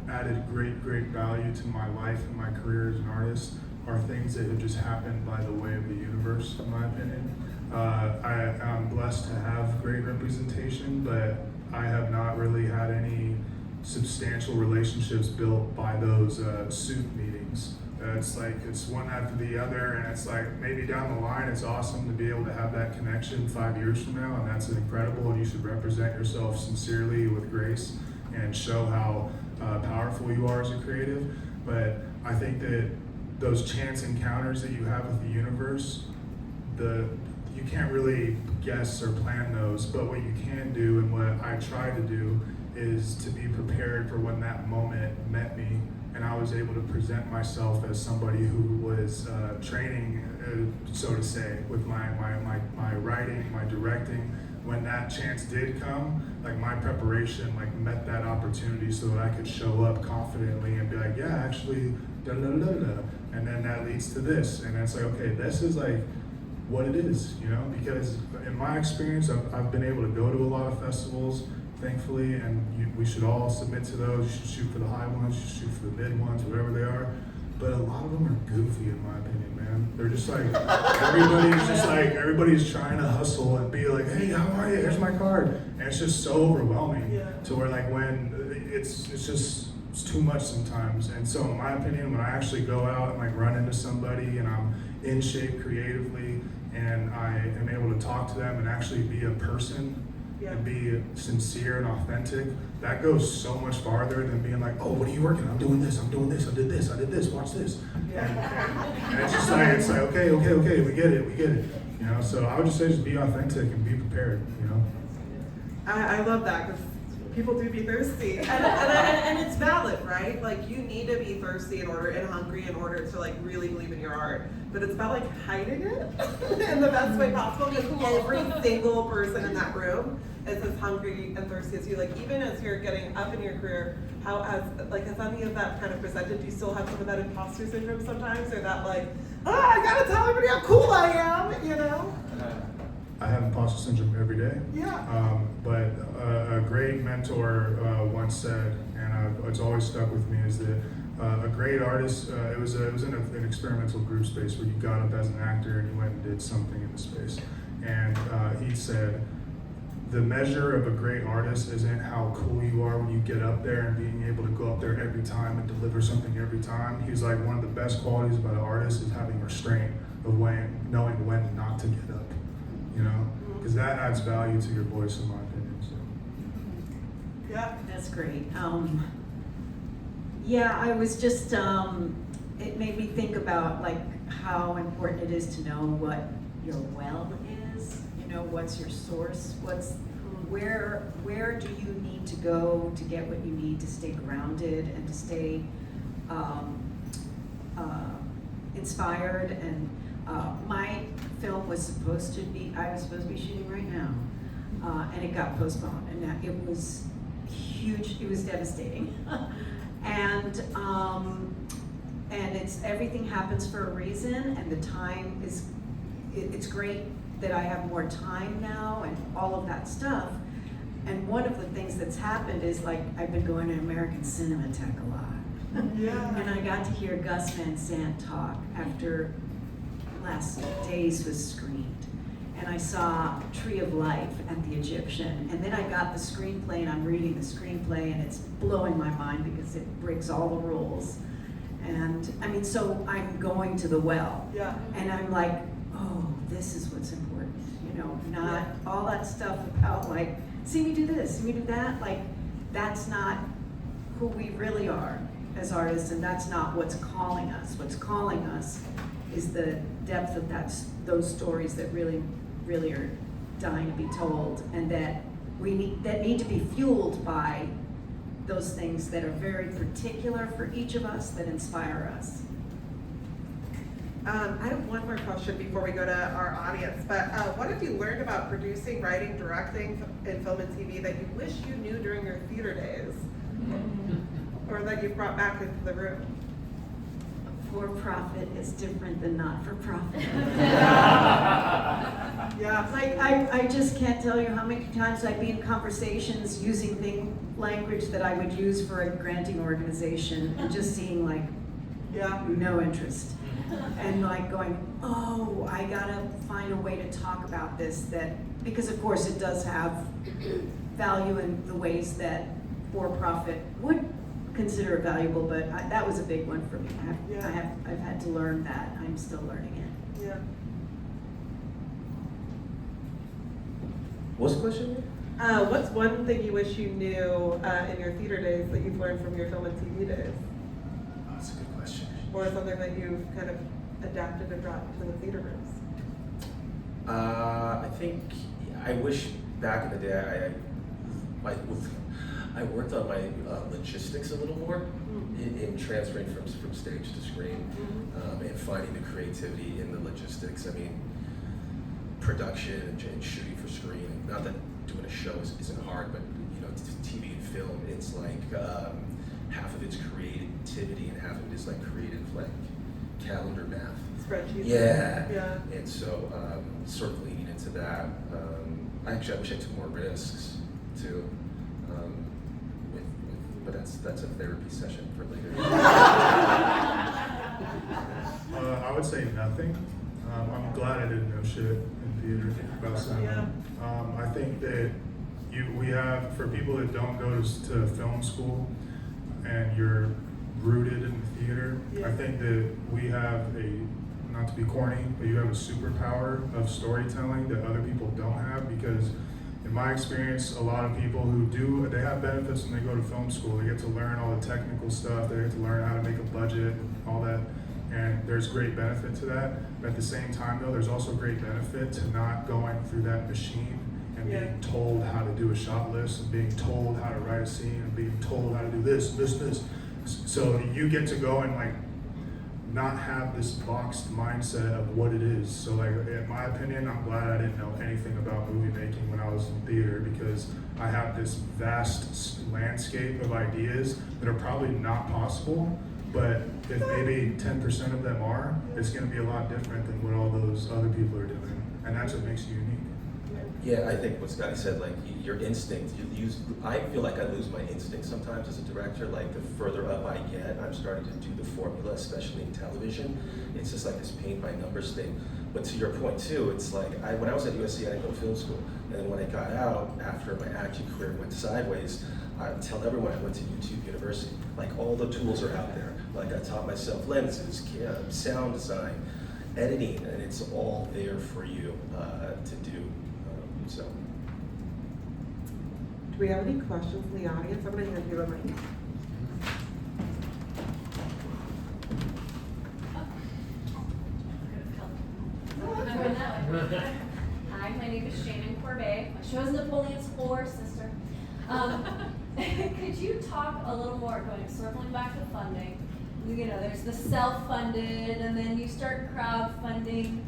added great value to my life and my career as an artist are things that have just happened by the way of the universe, in my opinion. I'm blessed to have great representation, but I have not really had any substantial relationships built by those suit meetings. It's one after the other, and it's like maybe down the line it's awesome to be able to have that connection 5 years from now, and that's incredible, and you should represent yourself sincerely with grace and show how powerful you are as a creative. But I think that those chance encounters that you have with the universe, you can't really guess or plan those, but what you can do and what I try to do is to be prepared for when that moment met me and I was able to present myself as somebody who was training, so to say, with my writing, my directing. When that chance did come, like my preparation met that opportunity so that I could show up confidently and be like, yeah, actually, da da da da da. And then that leads to this. And it's like, okay, this is like what it is, because in my experience, I've been able to go to a lot of festivals, thankfully, and we should all submit to those. You should shoot for the high ones, you should shoot for the mid ones, whatever they are. But a lot of them are goofy, in my opinion, man. They're just like, everybody's trying to hustle and be like, hey, how are you? Here's my card. And it's just so overwhelming to where when it's too much sometimes. And so in my opinion, when I actually go out and run into somebody and I'm in shape creatively and I am able to talk to them and actually be a person and be sincere and authentic, that goes so much farther than being like, oh, what are you working on? I'm doing this, I did this, watch this. And it's just it's like, okay, we get it. So I would just say just be authentic and be prepared, I love that because people do be thirsty, and it's valid, right? You need to be thirsty and hungry in order to really believe in your art. But it's about hiding it in the best way possible because every single person in that room is as hungry and thirsty as you. Even as you're getting up in your career, has any of that kind of presented? Do you still have some of that imposter syndrome sometimes, or that I gotta tell everybody how cool I am, I have imposter syndrome every day. Yeah. But a great mentor once said, and it's always stuck with me, is that a great artist, it was in an experimental group space where you got up as an actor and you went and did something in the space. And he said, the measure of a great artist isn't how cool you are when you get up there and being able to go up there every time and deliver something every time. He was like, one of the best qualities about an artist is having restraint of knowing when not to get up. Because that adds value to your voice, in my opinion. So. Yeah, that's great. I was just, it made me think about how important it is to know what your well is. What's your source? Where do you need to go to get what you need to stay grounded and to stay inspired? And my film was supposed to be shooting right now, and it got postponed, and it was huge. It was devastating, and everything happens for a reason, and the time is. It's great that I have more time now and all of that stuff. And one of the things that's happened is I've been going to American Cinematheque a lot. Yeah. And I got to hear Gus Van Sant talk after Last Days was screened. And I saw Tree of Life at the Egyptian. And then I got the screenplay and I'm reading the screenplay and it's blowing my mind because it breaks all the rules. And so I'm going to the well. Yeah. And I'm like, oh, this is what's important. Not all that stuff about see me do this, see me do that. That's not who we really are as artists, and that's not what's calling us. What's calling us is the depth of those stories that really, really are dying to be told, and that need to be fueled by those things that are very particular for each of us, that inspire us. I have one more question before we go to our audience, but what have you learned about producing, writing, directing in film and TV that you wish you knew during your theater days? Or that you've brought back into the room? For-profit is different than not-for-profit. Yeah. Like, I just can't tell you how many times I'd be in conversations using language that I would use for a granting organization and just seeing like, Yeah. no interest. And like going, oh, I gotta find a way to talk about this, because of course it does have value in the ways that for-profit would consider it valuable, but that was a big one for me. I've had to learn that. I'm still learning it. Yeah. What's the question? What's one thing you wish you knew in your theater days that you've learned from your film and TV days? Oh, that's a good question. Or something that you've kind of adapted and brought to the theater rooms? I think I wish back in the day I worked on my logistics a little more in transferring from stage to screen and finding the creativity in the logistics. I mean, production and shooting for screen. Not that doing a show isn't hard, but you know, TV and film, it's like half of it's creativity and half of it is like creative, like calendar math. Spreadsheets. Yeah. Yeah. And so, sort of leaning into that. I wish I took more risks too. But that's a therapy session for later. I would say nothing. I'm glad I didn't know shit in theater about cinema. I think that we have, for people that don't go to film school and you're rooted in theater, I think that we have not to be corny, but you have a superpower of storytelling that other people don't have, because in my experience, a lot of people they have benefits when they go to film school. They get to learn all the technical stuff, they get to learn how to make a budget and all that, and there's great benefit to that. But at the same time though, there's also great benefit to not going through that machine and being told how to do a shot list and being told how to write a scene and being told how to do this. So you get to go and like not have this boxed mindset of what it is. So like, in my opinion, I'm glad I didn't know anything about movie making when I was in theater, because I have this vast landscape of ideas that are probably not possible, but if maybe 10% of them are, it's gonna be a lot different than what all those other people are doing. And that's what makes you unique. Yeah, I think what Scotty said, like your instinct, I feel like I lose my instinct sometimes as a director. Like the further up I get, I'm starting to do the formula, especially in television. It's just like this paint by numbers thing. But to your point too, it's like when I was at USC, I didn't go to film school. And then when I got out, after my acting career went sideways, I tell everyone I went to YouTube University. Like all the tools are out there. Like I taught myself lenses, sound design, editing, and it's all there for you to do. So. Do we have any questions in the audience? I'm going to hand you the mic. Hi, my name is Shannon Corbet. My show is Napoleon's Poor Sister. Could you talk a little more, circling back to funding? You know, there's the self-funded, and then you start crowdfunding.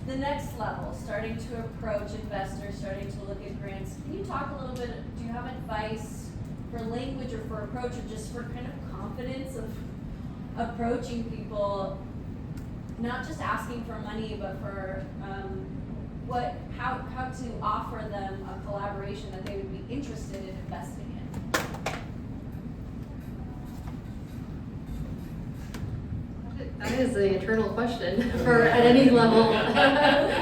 The next level, starting to approach investors, starting to look at grants. Can you talk a little bit, do you have advice for language or for approach, or just for kind of confidence of approaching people, not just asking for money, but for how to offer them a collaboration that they would be interested in investing in? That is the eternal question for at any level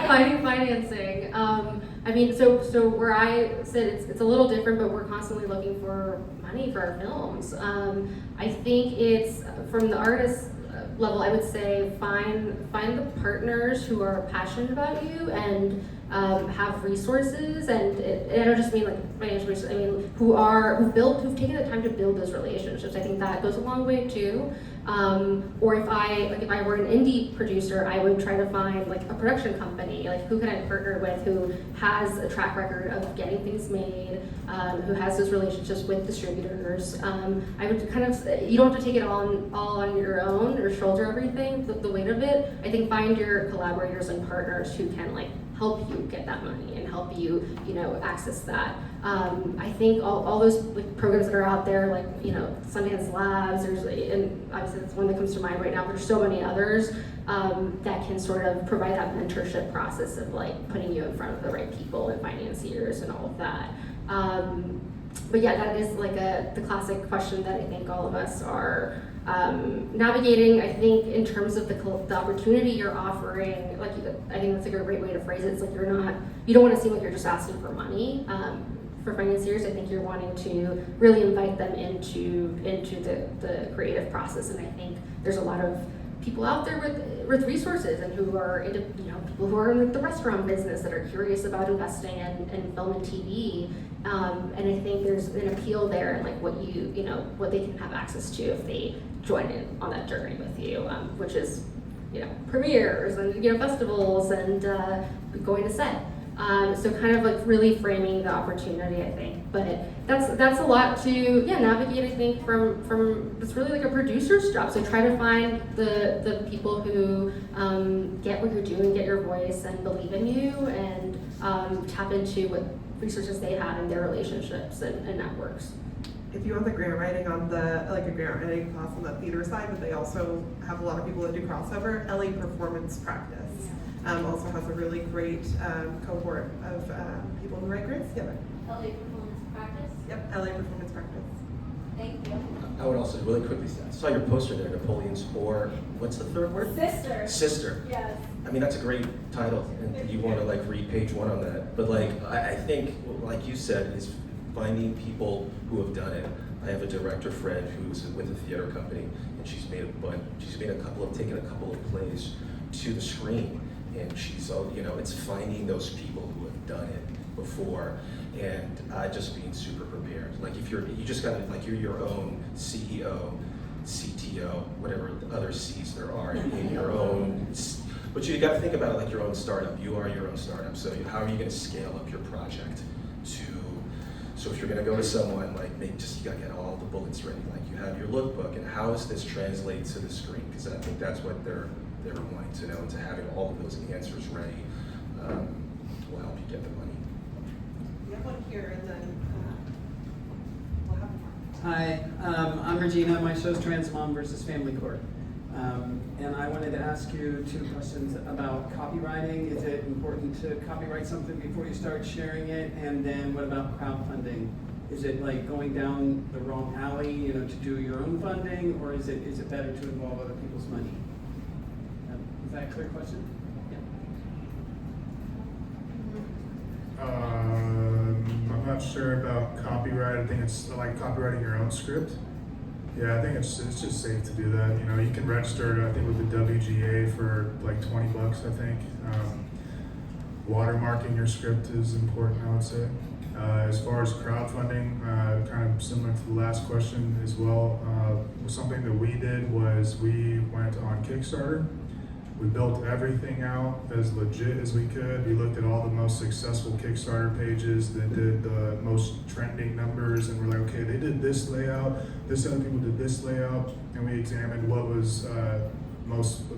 finding financing. I mean, so where I sit, it's a little different, but we're constantly looking for money for our films. I think it's from the artist level. I would say find the partners who are passionate about you and have resources, and I don't just mean like financial resources, I mean who've taken the time to build those relationships. I think that goes a long way too. Or if I were an indie producer, I would try to find like a production company, like who can I partner with, who has a track record of getting things made, who has those relationships with distributors. I would kind of, you don't have to take it all on your own or shoulder everything, the weight of it. I think find your collaborators and partners who can like help you get that money and help you, access that. I think all those like programs that are out there, like Sundance Labs, and obviously that's one that comes to mind right now. But there's so many others that can sort of provide that mentorship process of like putting you in front of the right people and financiers and all of that. But yeah, that is like the classic question that I think all of us are navigating. I think in terms of the opportunity you're offering, like I think that's a great way to phrase it. It's like you don't want to seem like you're just asking for money. For financiers, I think you're wanting to really invite them into the creative process, and I think there's a lot of people out there with resources and who are into, people who are in the restaurant business that are curious about investing in film and TV, and I think there's an appeal there and like what they can have access to if they join in on that journey with you, which is premieres and festivals and going to set. So kind of like really framing the opportunity, I think. But that's a lot to navigate, I think, from it's really like a producer's job. So try to find the people who get what you're doing, get your voice, and believe in you, and tap into what resources they have in their relationships and networks. If you want the grant writing on a grant writing class on the theater side, but they also have a lot of people that do crossover, LA Performance Practice. Also has a really great cohort of people who write grants together. LA Performance Practice? Yep, LA Performance Practice. Thank you. I would also really quickly say, I saw your poster there, Napoleon's Whore. What's the third word? Sister. Sister. Yes. I mean, that's a great title, and you want to like read page 1 on that. But like, I think, like you said, is finding people who have done it. I have a director friend who's with a theater company, and she's made taken a couple of plays to the screen. And she's, it's finding those people who have done it before, and just being super prepared. Like you just gotta, like you're your own CEO, CTO, whatever other C's there are in your own, but you gotta think about it like your own startup. You are your own startup, so how are you gonna scale up your project so if you're gonna go to someone, like you gotta get all the bullets ready. Like you have your lookbook, and how does this translate to the screen? Because I think that's what they're wanting to know, and to having all of those answers ready will help you get the money. We have one here, and then we'll have more. Hi, I'm Regina. My show's Trans Mom versus Family Court. And I wanted to ask you 2 questions about copywriting. Is it important to copyright something before you start sharing it? And then what about crowdfunding? Is it like going down the wrong alley, to do your own funding, or is it better to involve other people's money? Is that a clear question? Yeah. I'm not sure about copyright. I think it's like copywriting your own script. Yeah, I think it's just safe to do that. You can register, I think, with the WGA for like $20, I think. Watermarking your script is important, I would say. As far as crowdfunding, kind of similar to the last question as well, something that we did was we went on Kickstarter. We built everything out as legit as we could. We looked at all the most successful Kickstarter pages that did the most trending numbers, and we're like, okay, they did this layout, this other people did this layout, and we examined what was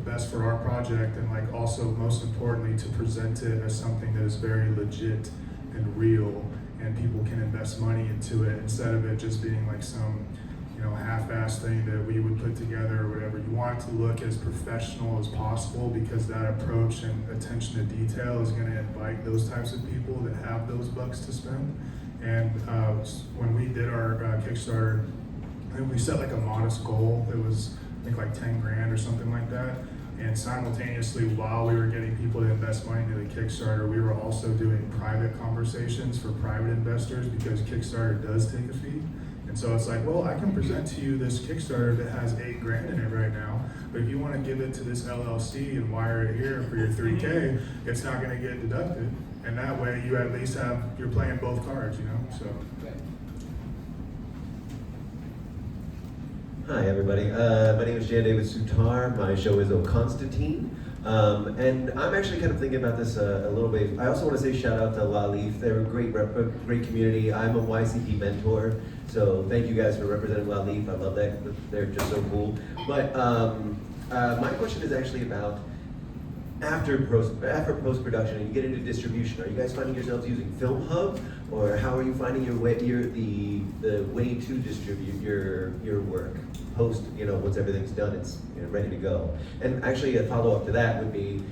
best for our project, and like also most importantly to present it as something that is very legit and real, and people can invest money into it instead of it just being like some half-assed thing that we would put together or whatever. You want it to look as professional as possible, because that approach and attention to detail is going to invite those types of people that have those bucks to spend. And when we did our Kickstarter, I think we set like a modest goal. It was, I think, like 10 grand or something like that. And simultaneously, while we were getting people to invest money into the Kickstarter, we were also doing private conversations for private investors, because Kickstarter does take a fee. And so it's like, well, I can present to you this Kickstarter that has $8 grand in it right now, but if you want to give it to this LLC and wire it here for your $3K, it's not going to get deducted. And that way you at least you're playing both cards, you know, so. Hi everybody, my name is Jan David Sutar, my show is O Constantine, and I'm actually kind of thinking about this a little bit. I also want to say shout out to La Leaf, they're a great community. I'm a YCP mentor, so thank you guys for representing La Leaf, I love that, they're just so cool. But my question is actually about after post-production and you get into distribution, are you guys finding yourselves using Film Hub, or how are you finding the way to distribute your work post, once everything's done, it's ready to go? And actually a follow-up to that would be,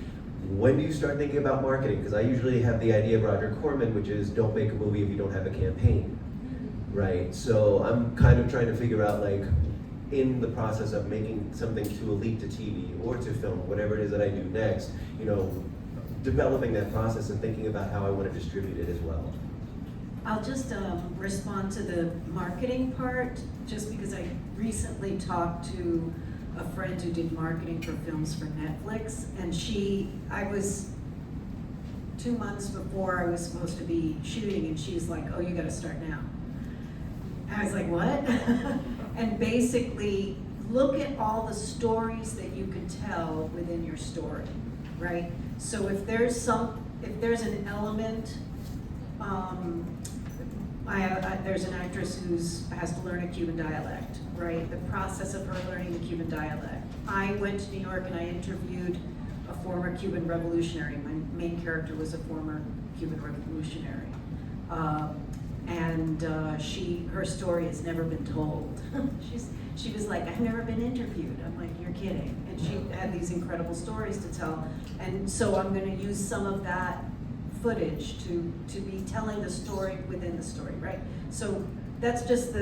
when do you start thinking about marketing? Because I usually have the idea of Roger Corman, which is don't make a movie if you don't have a campaign, right? So I'm kind of trying to figure out, like, in the process of making something to a leak to TV or to film, whatever it is that I do next, developing that process and thinking about how I want to distribute it as well. I'll just respond to the marketing part, just because I recently talked to a friend who did marketing for films for Netflix, and I was 2 months before I was supposed to be shooting, and she's like, oh, you gotta start now. I was like, what? And basically, look at all the stories that you could tell within your story, right? So if there's an element, there's an actress who has to learn a Cuban dialect, right? The process of her learning the Cuban dialect. I went to New York and I interviewed a former Cuban revolutionary. My main character was a former Cuban revolutionary. Her story has never been told. She was like, I've never been interviewed. I'm like, you're kidding. And she had these incredible stories to tell. And so I'm gonna use some of that footage to be telling the story within the story, right? So that's just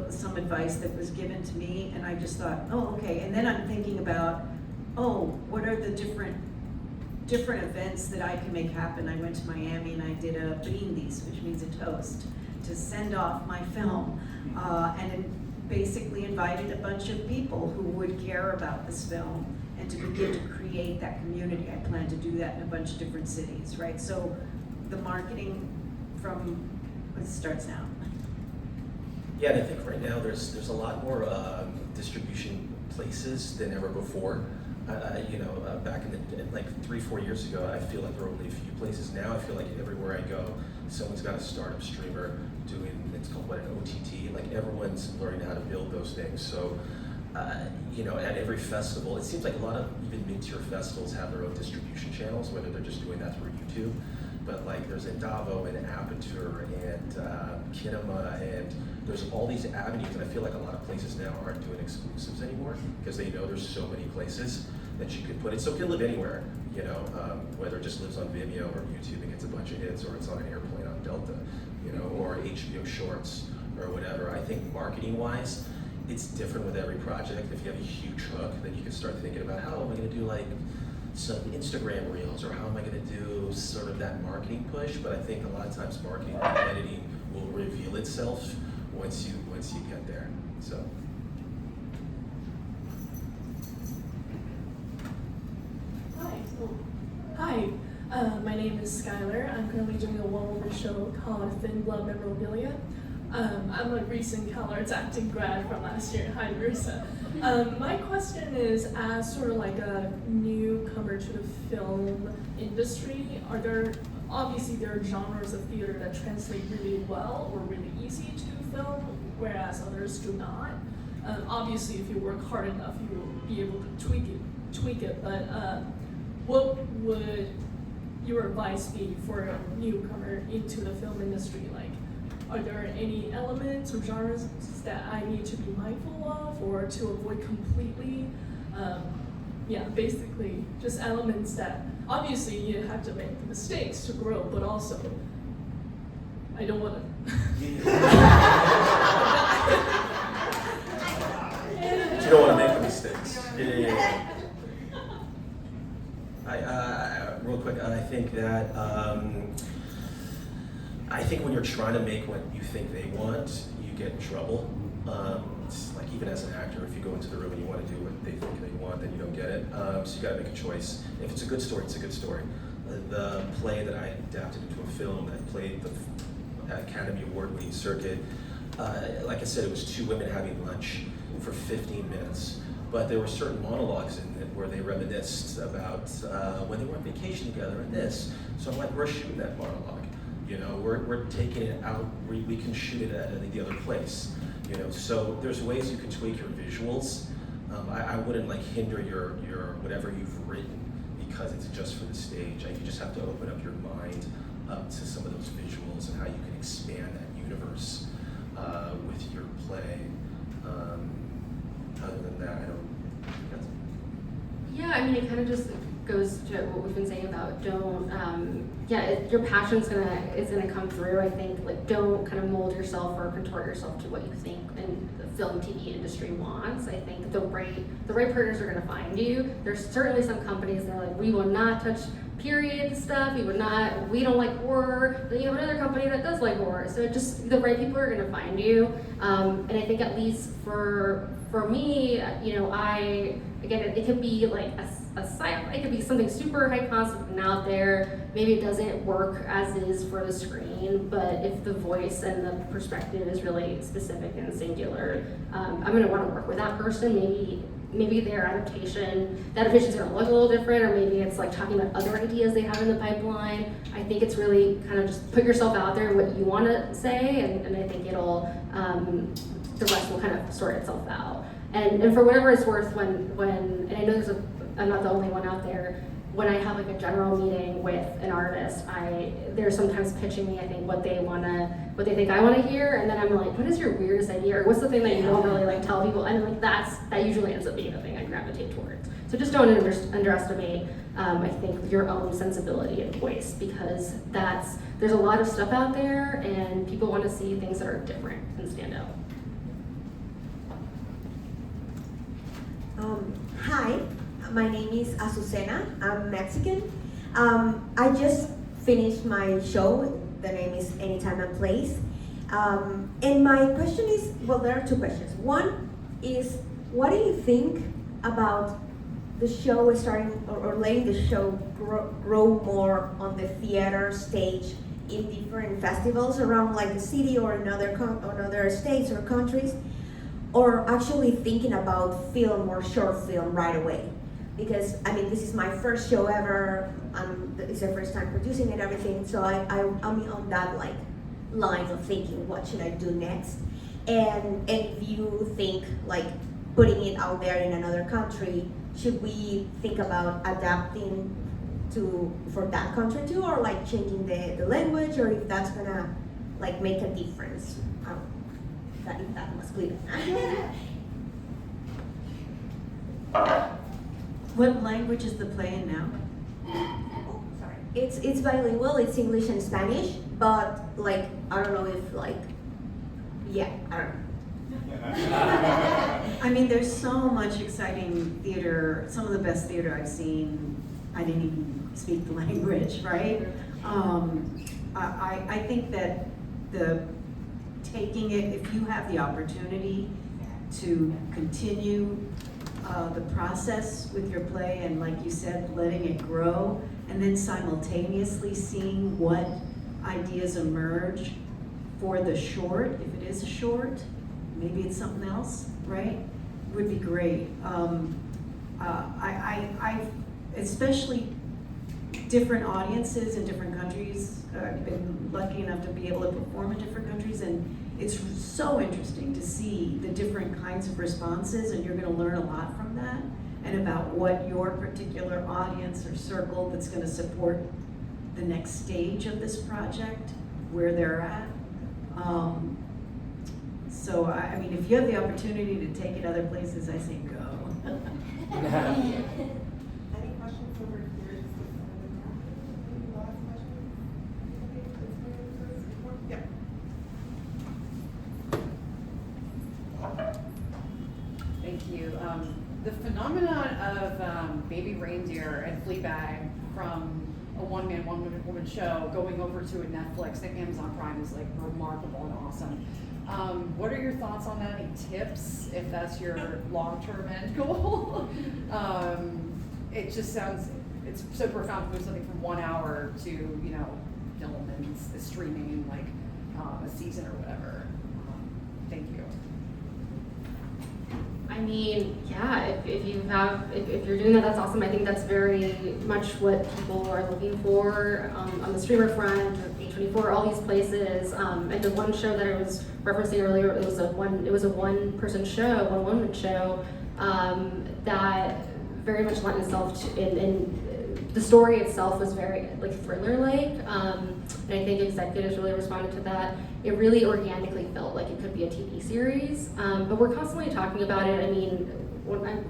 some advice that was given to me, and I just thought, oh, okay. And then I'm thinking about, what are the different events that I can make happen. I went to Miami and I did a brindis, which means a toast, to send off my film, and basically invited a bunch of people who would care about this film and to begin to create that community. I plan to do that in a bunch of different cities, right? So the marketing it starts now. Yeah, and I think right now there's a lot more distribution places than ever before. Back in like 3-4 years ago, I feel like there were only a few places. Now I feel like everywhere I go, someone's got a startup streamer doing, it's called an OTT. Like everyone's learning how to build those things. So, at every festival, it seems like a lot of even mid-tier festivals have their own distribution channels, whether they're just doing that through YouTube. But like there's Indavo and Aperture and Kinema, and there's all these avenues, and I feel like a lot of places now aren't doing exclusives anymore because they know there's so many places that you could put it. So it can live anywhere, whether it just lives on Vimeo or YouTube and gets a bunch of hits, or it's on an airplane on Delta, or HBO Shorts or whatever. I think marketing-wise, it's different with every project. If you have a huge hook, then you can start thinking about how am I going to do like some Instagram reels, or how am I going to do sort of that marketing push. But I think a lot of times marketing and editing will reveal itself once you get there. So. Hi, my name is Skylar. I'm currently doing a one-woman show called Thin Blood Memorabilia. I'm a recent CalArts acting grad from last year. Hi, Marissa. My question is, as sort of like a newcomer to the film industry, obviously there are genres of theater that translate really well or really easy to film, whereas others do not. Obviously, if you work hard enough, you will be able to tweak it. But what would your advice be for a newcomer into the film industry? Like, are there any elements or genres that I need to be mindful of or to avoid completely? Basically just elements that obviously you have to make mistakes to grow, but also I don't want to. You don't want to make the mistakes. Yeah. Real quick, I think that when you're trying to make what you think they want, you get in trouble. It's like even as an actor, if you go into the room and you want to do what they think they want, then you don't get it. So you got to make a choice. If it's a good story, it's a good story. the play that I adapted into a film that played the Academy Award-winning circuit, like I said, it was two women having lunch for 15 minutes. But there were certain monologues in it where they reminisced about when they were on vacation together and this. So I'm like, we're shooting that monologue. You know, we're taking it out. We can shoot it at the other place. You know, so there's ways you can tweak your visuals. I wouldn't like hinder your whatever you've written because it's just for the stage. You just have to open up your mind to some of those visuals and how you can expand that universe with your play. Other than that, I don't. Yeah, I mean, it kind of just goes to what we've been saying about don't. Your passion's gonna come through. I think like don't kind of mold yourself or contort yourself to what you think and the film TV industry wants. I think the right partners are gonna find you. There's certainly some companies that are like, we will not touch period stuff. We don't like horror. Then you have another company that does like horror. So just the right people are gonna find you. And I think at least for me, you know, it could be like it could be something super high concept and out there. Maybe it doesn't work as is for the screen, but if the voice and the perspective is really specific and singular, I'm gonna want to work with that person. Maybe their adaptation's gonna look a little different, or maybe it's like talking about other ideas they have in the pipeline. I think it's really kind of just put yourself out there and what you want to say, and I think it'll the rest will kind of sort itself out. And for whatever it's worth, when and I know I'm not the only one out there, when I have like a general meeting with an artist, they're sometimes pitching me, I think, what they think I want to hear, and then I'm like, what is your weirdest idea, or what's the thing that you don't really like tell people? And like that usually ends up being the thing I gravitate towards. So just don't underestimate, I think, your own sensibility and voice, because there's a lot of stuff out there, and people want to see things that are different and stand out. Hi, my name is Azucena. I'm Mexican. I just finished my show. The name is Anytime and Place. And my question is, well, there are two questions. One is, what do you think about the show starting or letting the show grow more on the theater stage in different festivals around like the city or in other states or countries? Or actually thinking about film or short film right away? Because I mean, this is my first show ever. It's the first time producing it, everything. So I'm on that like line of thinking, what should I do next? And if you think like putting it out there in another country, should we think about adapting for that country too, or like changing the language, or if that's gonna like make a difference? That was clear. What language is the play in now? Oh, sorry. It's bilingual. It's English and Spanish, but like I don't know if like I don't know. I mean, there's so much exciting theater. Some of the best theater I've seen. I didn't even speak the language, right? I think that taking it, if you have the opportunity to continue the process with your play, and like you said, letting it grow, and then simultaneously seeing what ideas emerge for the short, if it is a short, maybe it's something else, right? Would be great. I especially different audiences in different countries. I've been lucky enough to be able to perform in different countries, and it's so interesting to see the different kinds of responses, and you're going to learn a lot from that, and about what your particular audience or circle that's going to support the next stage of this project, where they're at. So I mean, if you have the opportunity to take it other places, I say go. Any questions over here? Any last questions? Yeah. Thank you. The phenomenon of Baby Reindeer and Fleabag from a one-man, one-woman show going over to a Netflix and Amazon Prime is like remarkable and awesome. What are your thoughts on that? Any tips if that's your long-term end goal? It just sounds it's so profound to move something from 1 hour to, you know, film and streaming in like a season or whatever. Thank you. I mean, yeah, if you're doing that, that's awesome. I think that's very much what people are looking for on the streamer front, or H24, all these places. And the one show that I was referencing earlier, it was a one-person show, one-woman show that very much lent itself to, in the story itself was very like thriller-like, and I think executives really responded to that. It really organically felt like it could be a TV series, but we're constantly talking about it. I mean, when I'm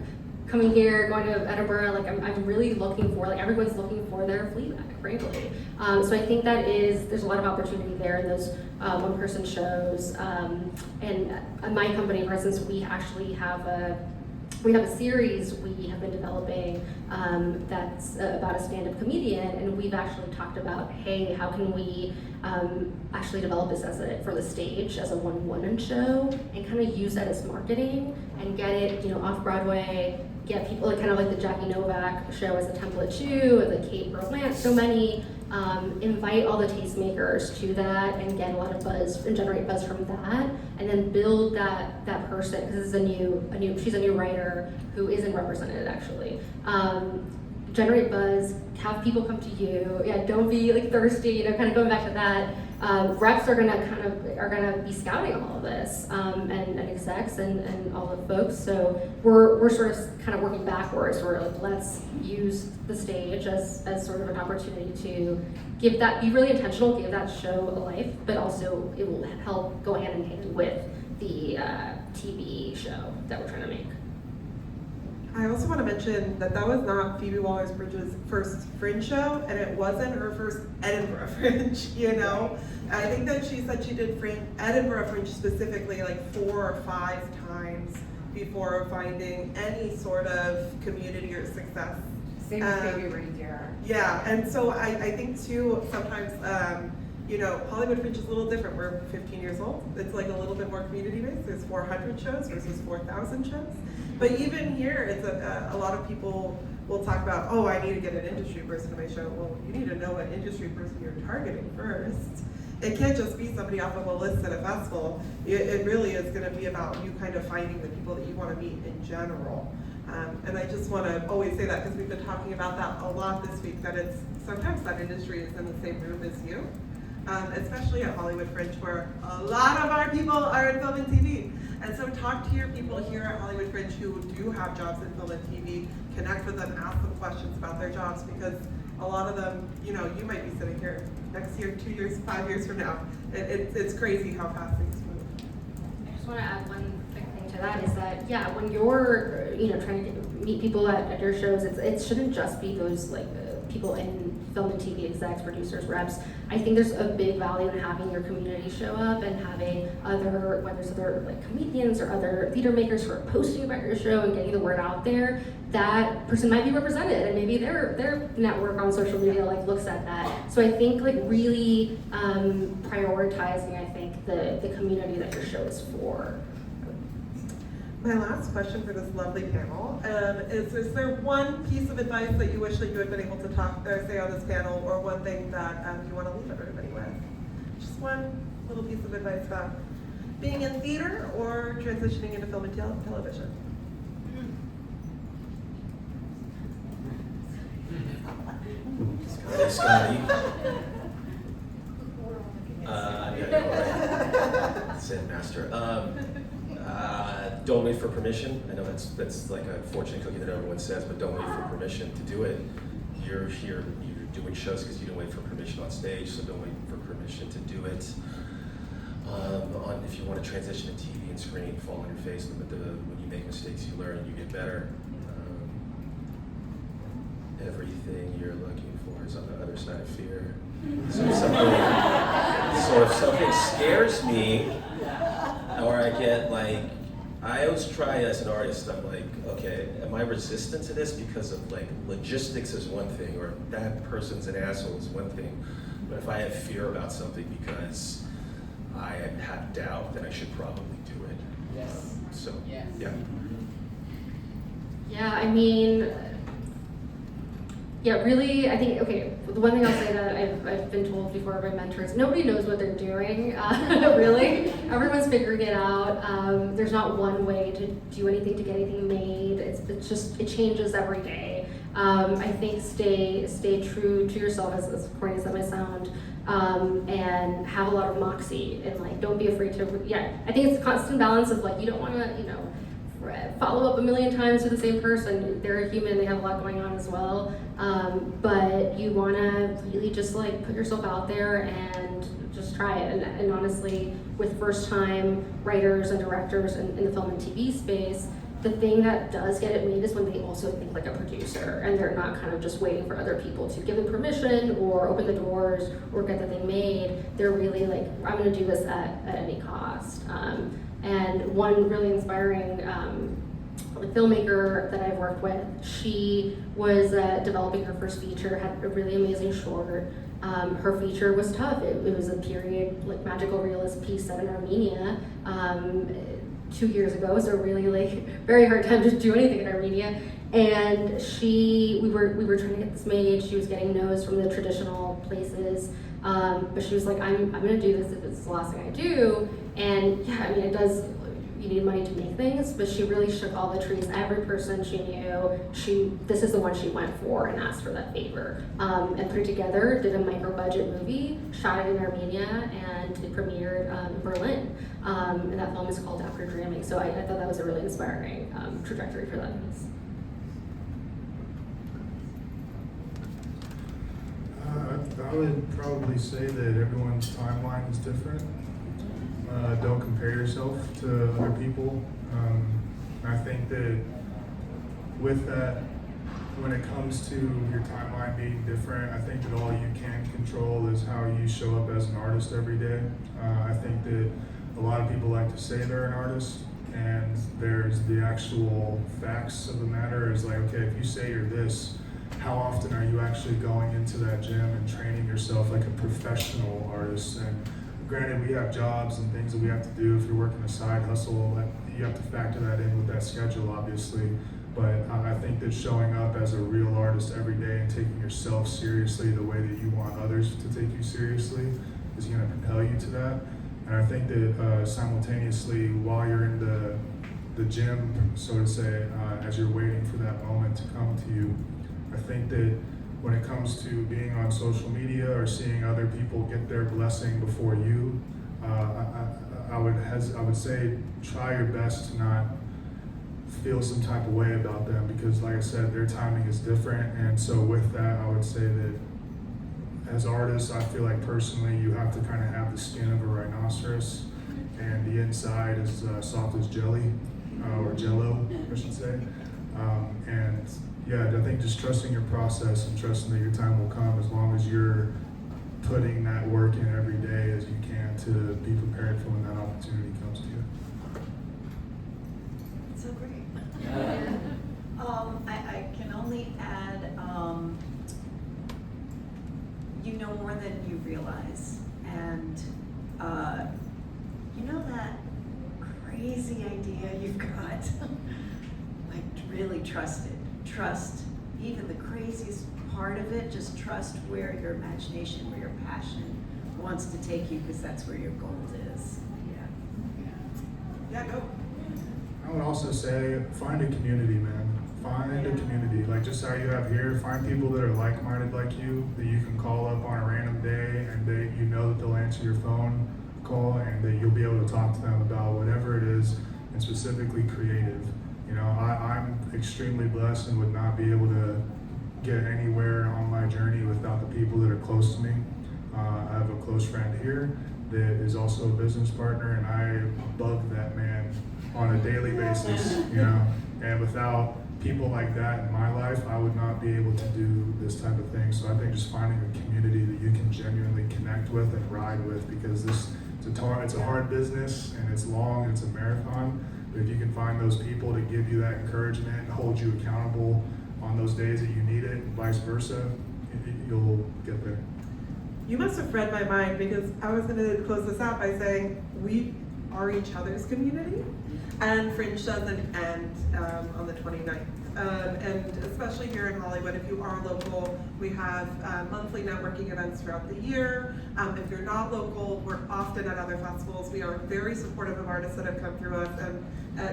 coming here, going to Edinburgh, like I'm really looking for, like everyone's looking for their Fleabag, frankly. So I think there's a lot of opportunity there in those one-person shows. And at my company, for instance, we actually have a series we have been developing that's about a stand-up comedian, and we've actually talked about, hey, how can we actually develop this for the stage as a one-woman show, and kind of use that as marketing and get it, off Broadway, get people like kind of like the Jackie Novak show as a template too, the Kate Berlant, so many. Invite all the tastemakers to that and get a lot of buzz and generate buzz from that, and then build that person, because she's a new writer who isn't represented actually. Generate buzz, have people come to you. Yeah, don't be like thirsty. Kind of going back to that. Reps are gonna be scouting all of this, and execs and all the folks. So we're sort of kind of working backwards. We're like, let's use the stage as sort of an opportunity to be really intentional, give that show a life, but also it will help go hand in hand with the TV show that we're trying to make. I also want to mention that was not Phoebe Waller-Bridge's first Fringe show, and it wasn't her first Edinburgh Fringe, I think that she said she did Edinburgh Fringe specifically like 4 or 5 times before finding any sort of community or success. Same with Baby Reindeer. Yeah, and so I think too, sometimes, Hollywood Fringe is a little different. We're 15 years old. It's like a little bit more community-based. There's 400 shows versus 4,000 shows. But even here, it's a lot of people will talk about, oh, I need to get an industry person to my show. Well, you need to know what industry person you're targeting first. It can't just be somebody off of a list at a festival. It really is going to be about you kind of finding the people that you want to meet in general. And I just want to always say that because we've been talking about that a lot this week, that it's sometimes that industry is in the same room as you. Especially at Hollywood Fringe, where a lot of our people are in film and TV. And so talk to your people here at Hollywood Fringe who do have jobs in film and TV, connect with them, ask them questions about their jobs, because a lot of them, you might be sitting here next year, 2 years, 5 years from now. It's crazy how fast things move. I just want to add one quick thing to that, is that, yeah, when you're, trying to meet people at your shows, it shouldn't just be those people in film and TV, execs, producers, reps. I think there's a big value in having your community show up and having whether it's other comedians or other theater makers who are posting about your show and getting the word out there. That person might be represented, and maybe their network on social media looks at that. So I think really prioritizing, I think, the community that your show is for. My last question for this lovely panel is there one piece of advice that you wish that you had been able to say on this panel, or one thing that you want to leave everybody with? Just one little piece of advice about being in theater or transitioning into film and television. Scotty. Zen master. Don't wait for permission. I know that's like a fortune cookie that everyone says, but don't wait for permission to do it. You're here, you're doing shows because you didn't wait for permission on stage, so don't wait for permission to do it. If you want to transition to TV and screen, fall on your face, but when you make mistakes, you learn and you get better. Everything you're looking for is on the other side of fear. So if something scares me, or I get I always try as an artist, I'm like, okay, am I resistant to this because of logistics is one thing, or that person's an asshole is one thing, but if I have fear about something because I have doubt, then I should probably do it. Yes. Yeah. Yeah, I mean, Yeah, really, I think, okay, the one thing I'll say that I've been told before by mentors, nobody knows what they're doing, really. Everyone's figuring it out. There's not one way to do anything to get anything made. It's just, it changes every day. I think stay true to yourself, as corny as that might sound, and have a lot of moxie, and like, don't be afraid to, I think it's a constant balance of like, you don't wanna, follow up a million times with the same person. They're a human, they have a lot going on as well. But you wanna really just like put yourself out there and just try it. And honestly, with first time writers and directors in the film and TV space, the thing that does get it made is when they also think like a producer and they're not kind of just waiting for other people to give them permission or open the doors or get the thing made. They're really like, I'm gonna do this at any cost. And one really inspiring filmmaker that I've worked with, she was developing her first feature, had a really amazing short. Her feature was tough. It was a period, like magical realist piece set in Armenia 2 years ago, so really like very hard time to do anything in Armenia. And we were trying to get this made. She was getting no's from the traditional places, but she was like, I'm gonna do this if it's the last thing I do. And yeah, I mean, it does, you need money to make things, but she really shook all the trees. Every person she knew, this is the one she went for and asked for that favor. And put it together, did a micro budget movie, shot it in Armenia, and it premiered in Berlin. And that film is called After Dreaming. So I thought that was a really inspiring trajectory for that piece. I would probably say that everyone's timeline is different. Don't compare yourself to other people. I think that with that, when it comes to your timeline being different, I think that all you can control is how you show up as an artist every day. I think that a lot of people like to say they're an artist, and there's the actual facts of the matter is like, okay, if you say you're this, how often are you actually going into that gym and training yourself like a professional artist? And granted, we have jobs and things that we have to do. If you're working a side hustle, you have to factor that in with that schedule, obviously. But I think that showing up as a real artist every day and taking yourself seriously the way that you want others to take you seriously is going to propel you to that. And I think that simultaneously, while you're in the gym, so to say, as you're waiting for that moment to come to you, I think that when it comes to being on social media or seeing other people get their blessing before you, I would say try your best to not feel some type of way about them, because like I said, their timing is different. And so with that, I would say that as artists, I feel like personally you have to kind of have the skin of a rhinoceros and the inside is soft as jelly, or jello, I should say. And yeah, I think just trusting your process and trusting that your time will come, as long as you're putting that work in every day as you can to be prepared for when that opportunity comes to you. So great. I can only add, you know more than you realize. And you know that crazy idea you've got, like really trust it. Trust even the craziest part of it, just trust where your imagination, where your passion wants to take you, because that's where your gold is. Yeah, go. I would also say, find a community, man. Find a community. Like just how you have here, find people that are like-minded like you, that you can call up on a random day and you know that they'll answer your phone call and that you'll be able to talk to them about whatever it is, and specifically creative. You know, I'm extremely blessed and would not be able to get anywhere on my journey without the people that are close to me. I have a close friend here that is also a business partner, and I bug that man on a daily basis, you know. And without people like that in my life, I would not be able to do this type of thing. So I think just finding a community that you can genuinely connect with and ride with, because it's a hard business and it's long, and it's a marathon. But if you can find those people to give you that encouragement and hold you accountable on those days that you need it, and vice versa, you'll get there. You must have read my mind, because I was going to close this out by saying we are each other's community, and Fringe doesn't end on the 29th. And especially here in Hollywood, if you are local, we have monthly networking events throughout the year. If you're not local, we're often at other festivals. We are very supportive of artists that have come through us, and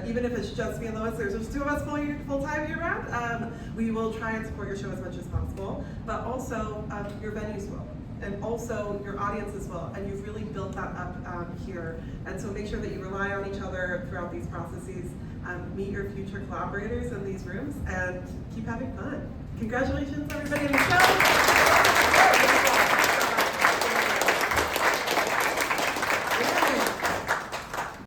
even if it's just me and Lois, there's just two of us full-time year-round, we will try and support your show as much as possible, but also your venues will. And also your audiences will, and you've really built that up here. And so make sure that you rely on each other throughout these processes, meet your future collaborators in these rooms, and keep having fun. Congratulations, everybody in the show.